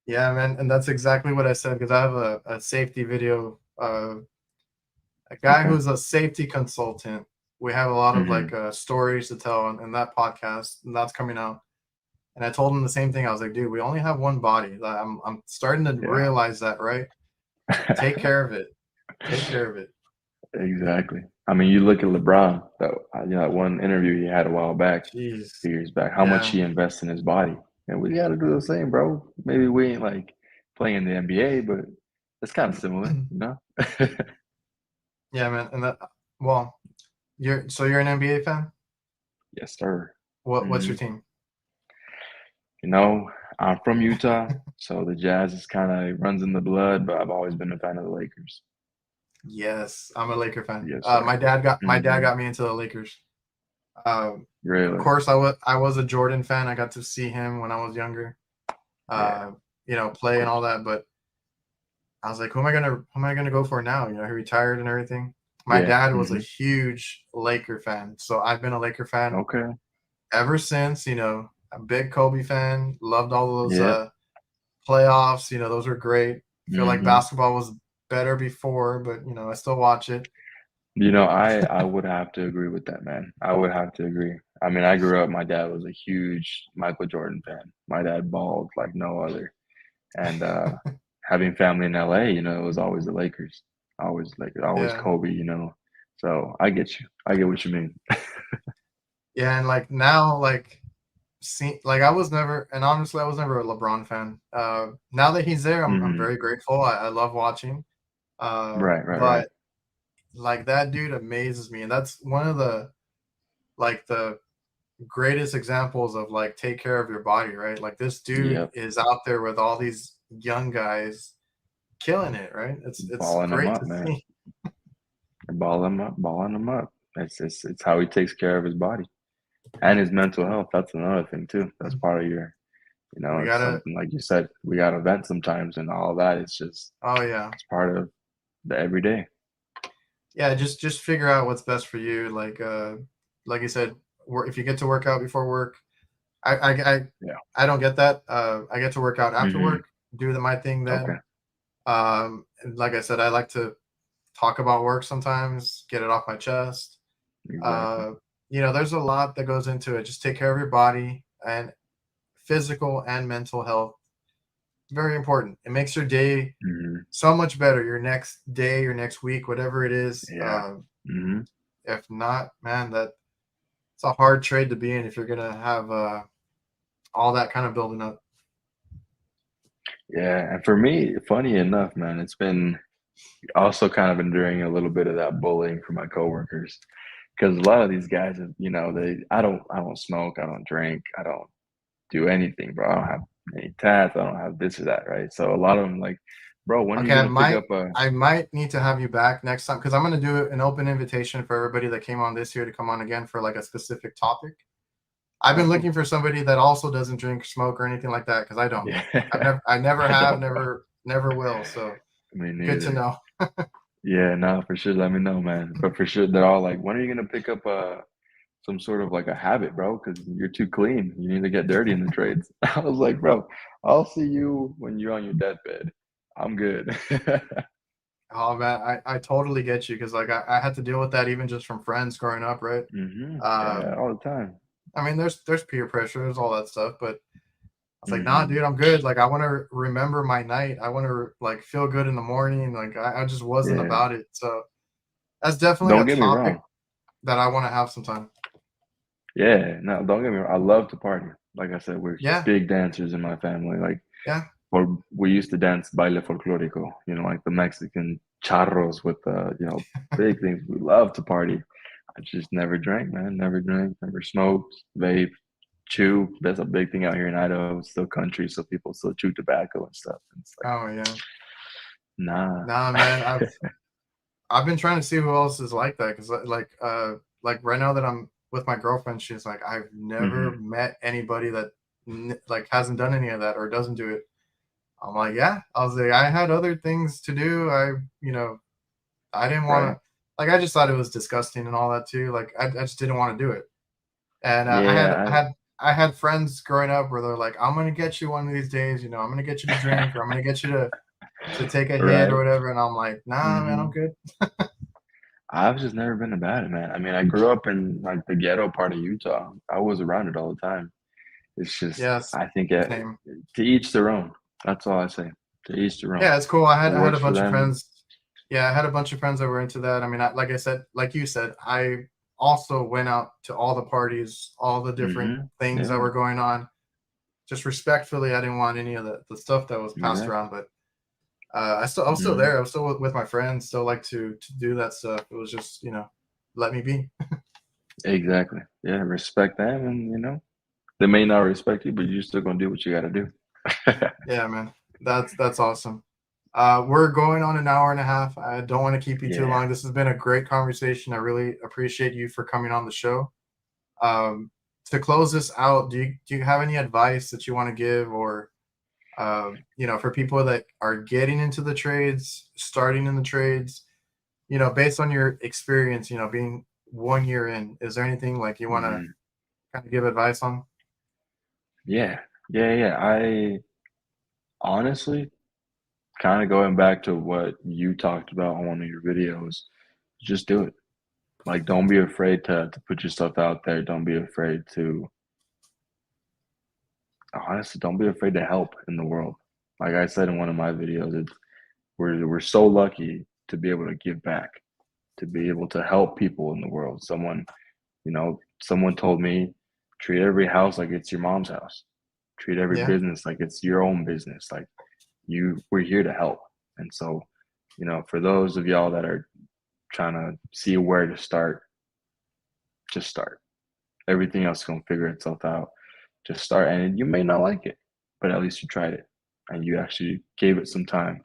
Yeah, man, and that's exactly what I said because I have a safety video. A guy Okay. who's a safety consultant. We have a lot of like Mhm. stories to tell in that podcast, and that's coming out. And I told him the same thing. I was like, dude, we only have one body. Like, I'm starting to Yeah. realize that, right? Take care of it. Take care of it. Exactly. I mean, you look at LeBron, that one interview he had a while back, a Jeez. few years back, how much Yeah. he invests in his body. And we got to do the same, bro. Maybe we ain't like playing in the NBA, but it's kind of similar. Yeah, man. And well, you're an NBA fan? Yes, sir. What's Hmm. your team? You know, I'm from Utah, so the Jazz is kind of runs in the blood, but I've always been a fan of the Lakers. Yes, I'm a Laker fan. Yes, My sir. dad got my dad Hmm. got me into the Lakers. Of Really? course, I was a Jordan fan. I got to see him when I was younger, Yeah, uh, of play and all course. that. But I was like, who am I gonna go for now? He retired and everything. My Yeah. dad was a Hmm. huge Laker fan, so I've been a Laker fan Okay. ever since. a big Kobe fan. Loved all those Yeah. playoffs. Those were great. Feel like Hmm. basketball was better before, but I still watch it. I would have to agree with that, man. I would have to agree. I mean, I grew up, my dad was a huge Michael Jordan fan. My dad balled like no other. And having family in LA, it was always the Lakers. Always Yeah. Kobe, So I get you. I get what you mean. Yeah, and like now, like I was never, and honestly, I was never a LeBron fan. Now that he's there, I'm Hmm. very grateful. I love watching. Right, right, right. But like that dude amazes me, and that's one of the greatest examples of like take care of your body, right? Like this dude Yep. is out there with all these young guys killing it, right? It's Balling them great up, to man. see. Balling them up. It's how he takes care of his body and his mental health. That's another thing too. That's part of We it's gotta, something like you said, we got to vent sometimes and all that. oh yeah, It's part of the everyday. yeah. Just figure out what's best for you. Like you said, if you get to work out before work, I I I, Yeah. I don't get that. I get to work out after Hmm. work, do my thing Okay. then. And like I said, I like to talk about work sometimes, get it off my chest. Exactly. Uh, there's a lot that goes into it. Just take care of your body and physical and mental health. Very important. It makes your day Hmm. so much better. Your next day, your next week, whatever it is. Yeah. Hmm. If not, man, that it's a hard trade to be in if you're gonna have all that kind of building up. Yeah. And for me, funny enough, man, it's been also kind of enduring a little bit of that bullying from my coworkers because a lot of these guys, I don't smoke, I don't drink, I don't do anything, bro. I don't have any tats, I don't have this or that, right? So a lot of them like, bro, when are you Okay, gonna pick up a? I might need to have you back next time because I'm gonna do an open invitation for everybody that came on this year to come on again for like a specific topic. I've Oh, been cool. looking for somebody that also doesn't drink, smoke, or anything like that because I don't. Yeah, I never I have, don't, bro. never will. So Me good to neither. know. Yeah, no, for sure. Let me know, man. But for sure, they're all like, when are you gonna pick up some sort of like a habit, bro? Because you're too clean. You need to get dirty in the trades. I was like, bro, I'll see you when you're on your deathbed. I'm good. Oh man, I totally get you because like I had to deal with that even just from friends growing up, right? Yeah, Um, all the time. I mean, there's peer pressure, there's all that stuff, but I was like, nah, Hmm. dude, I'm good. Like I want to remember my night. I want to like feel good in the morning. Like I just wasn't Yeah. about it. So that's definitely Don't a get me topic wrong. that I want to have sometime. Yeah, no, don't get me wrong. I love to party. Like I said, we're Yeah, big dancers in my family. Like, yeah. or we used to dance baile folclórico, like the Mexican charros with big things. We love to party. I just never drank, man. Never drank, never smoked, vape, chew. That's a big thing out here in Idaho. It's still country, so people still chew tobacco and stuff. And it's like, Oh yeah. nah. Nah, man. I've been trying to see who else is like that because like right now that I'm with my girlfriend, she's like I've never Hmm. met anybody that like hasn't done any of that or doesn't do it. I'm like, yeah. I was like, I had other things to do. I didn't want Right. to. Like, I just thought it was disgusting and all that too. Like, I just didn't want to do it. And Yeah. I had friends growing up where they're like, I'm gonna get you one of these days. I'm gonna get you to drink or I'm gonna get you to take a hit or Right. whatever. And I'm like, nah, man, I'm Hmm. good. I've just never been about it, man. I mean, I grew up in like the ghetto part of Utah. I was around it all the time. It's just, Yes, I think same. to each their own. That's all I say. To each their own. Yeah, it's cool. What I had a works for bunch of them? friends. Yeah, I had a bunch of friends that were into that. I mean, like I said, like you said, I also went out to all the parties, all the different things that Yeah, were going on. Just respectfully, I didn't want any of the stuff that was passed exactly. around. But I was still Hmm. there. I was still with my friends. Still like to do that stuff. It was just let me be. Exactly. Yeah, respect them, and they may not respect you, but you're still gonna do what you got to do. Yeah, man. That's awesome. We're going on an hour and a half. I don't want to keep you too Yeah. long. This has been a great conversation. I really appreciate you for coming on the show. Um, to close this out, do you have any advice that you want to give, or for people that are getting into the trades, starting in the trades, based on your experience, being 1 year in, is there anything like you want to Hmm. kind of give advice on? Yeah, yeah. I honestly, kind of going back to what you talked about on one of your videos, just do it. Like, don't be afraid to put yourself out there. Don't be afraid to honestly, don't be afraid to help in the world. Like I said in one of my videos, we're so lucky to be able to give back, to be able to help people in the world. Someone told me, treat every house like it's your mom's house. Treat every Yeah. business like it's your own business. Like we're here to help. And so, for those of y'all that are trying to see where to start, just start. Everything else is gonna figure itself out. Just start, and you may not like it, but at least you tried it and you actually gave it some time.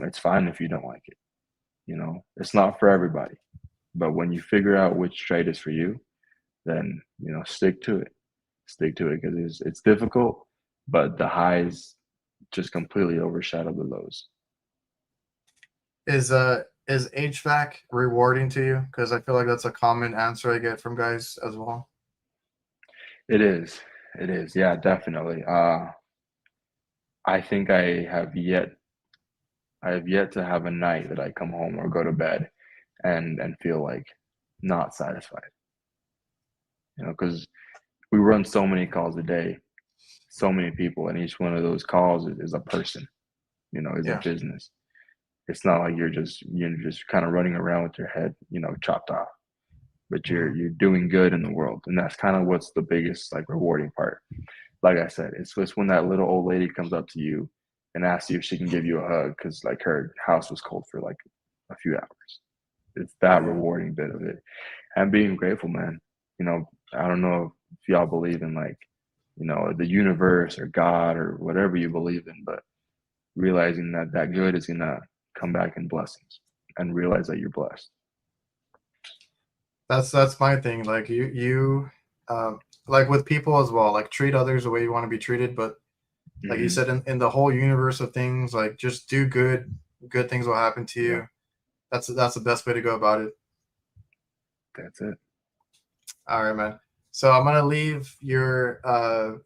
It's fine if you don't like it. It's not for everybody. But when you figure out which trade is for you, then stick to it. Stick to it because it's difficult, but the highs just completely overshadow the lows. Is HVAC rewarding to you? Because I feel like that's a common answer I get from guys as well. It is. It is. Yeah, definitely. I think I have yet to have a night that I come home or go to bed and feel like not satisfied. Because we run so many calls a day, so many people, and each one of those calls is a person. Is a Yeah. business. It's not like you're just kind of running around with your head, chopped off. But you're Mhm. you're doing good in the world, and that's kind of what's the biggest like rewarding part. Like I said, it's when that little old lady comes up to you and asks you if she can give you a hug because like her house was cold for like a few hours. It's that Yeah. rewarding bit of it, and being grateful, man. I don't know if y'all believe in like the universe or God or whatever you believe in, but realizing that good is gonna come back in blessings, and realize that you're blessed. That's my thing. Like you um like with people as well, like treat others the way you want to be treated, but like you Hmm. said, in the whole universe of things, like just do good things will happen to Yeah, you. That's the best way to go about it. that's it. All right, man. So I'm gonna leave your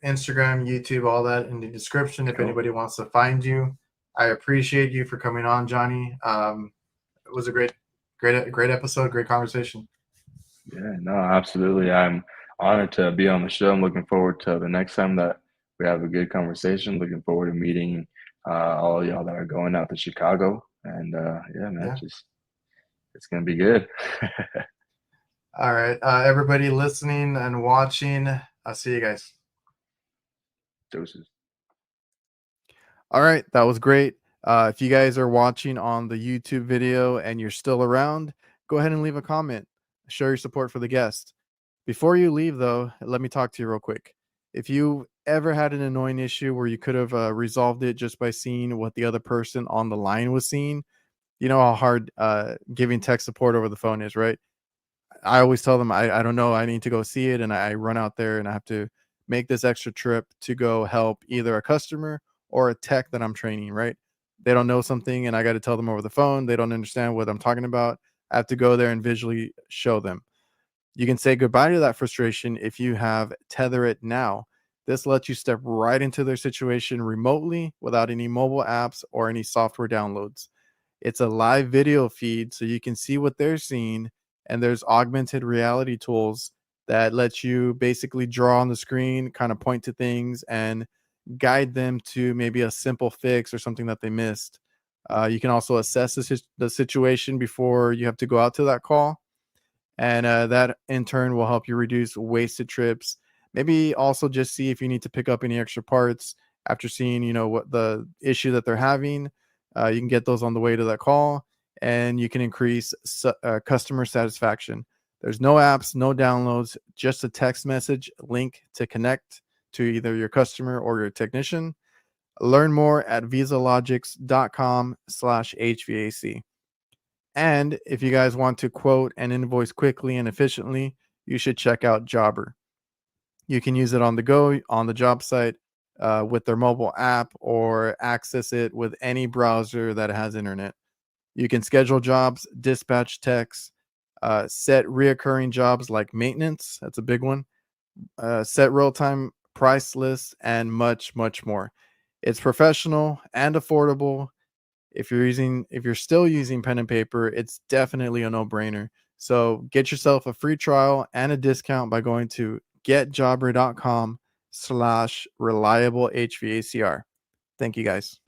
Instagram, YouTube, all that in the description if Cool. anybody wants to find you. I appreciate you for coming on, Johnny. It was a great episode, great conversation. Yeah, no, absolutely. I'm honored to be on the show. I'm looking forward to the next time that we have a good conversation. Looking forward to meeting all of y'all that are going out to Chicago. And yeah, man, Yeah. just it's gonna be good. All right, everybody listening and watching. I'll see you guys. Doses. All right, that was great. If you guys are watching on the YouTube video and you're still around, go ahead and leave a comment. Show your support for the guest. Before you leave, though, let me talk to you real quick. If you ever had an annoying issue where you could have resolved it just by seeing what the other person on the line was seeing, you know how hard giving tech support over the phone is, right? I always tell them I don't know, I need to go see it, and I run out there and I have to make this extra trip to go help either a customer or a tech that I'm training, right? They don't know something and I got to tell them over the phone. They don't understand what I'm talking about. I have to go there and visually show them. You can say goodbye to that frustration if you have TethrIT Now. This lets you step right into their situation remotely without any mobile apps or any software downloads. It's a live video feed so you can see what they're seeing, and there's augmented reality tools that let you basically draw on the screen, kind of point to things and guide them to maybe a simple fix or something that they missed. You can also assess the situation before you have to go out to that call, and that in turn will help you reduce wasted trips. Maybe also just see if you need to pick up any extra parts after seeing what the issue that they're having. You can get those on the way to that call, and you can increase customer satisfaction. There's no apps, no downloads, just a text message link to connect to either your customer or your technician. Learn more at VIZALOGIX.com/HVAC. And if you guys want to quote and invoice quickly and efficiently, you should check out Jobber. You can use it on the go, on the job site, with their mobile app, or access it with any browser that has internet. You can schedule jobs, dispatch techs, set reoccurring jobs like maintenance. That's a big one. Set real time price list, and much, much more. It's professional and affordable. If you're still using pen and paper, it's definitely a no-brainer. So get yourself a free trial and a discount by going to getjobber.com/reliable HVACR. Thank you guys.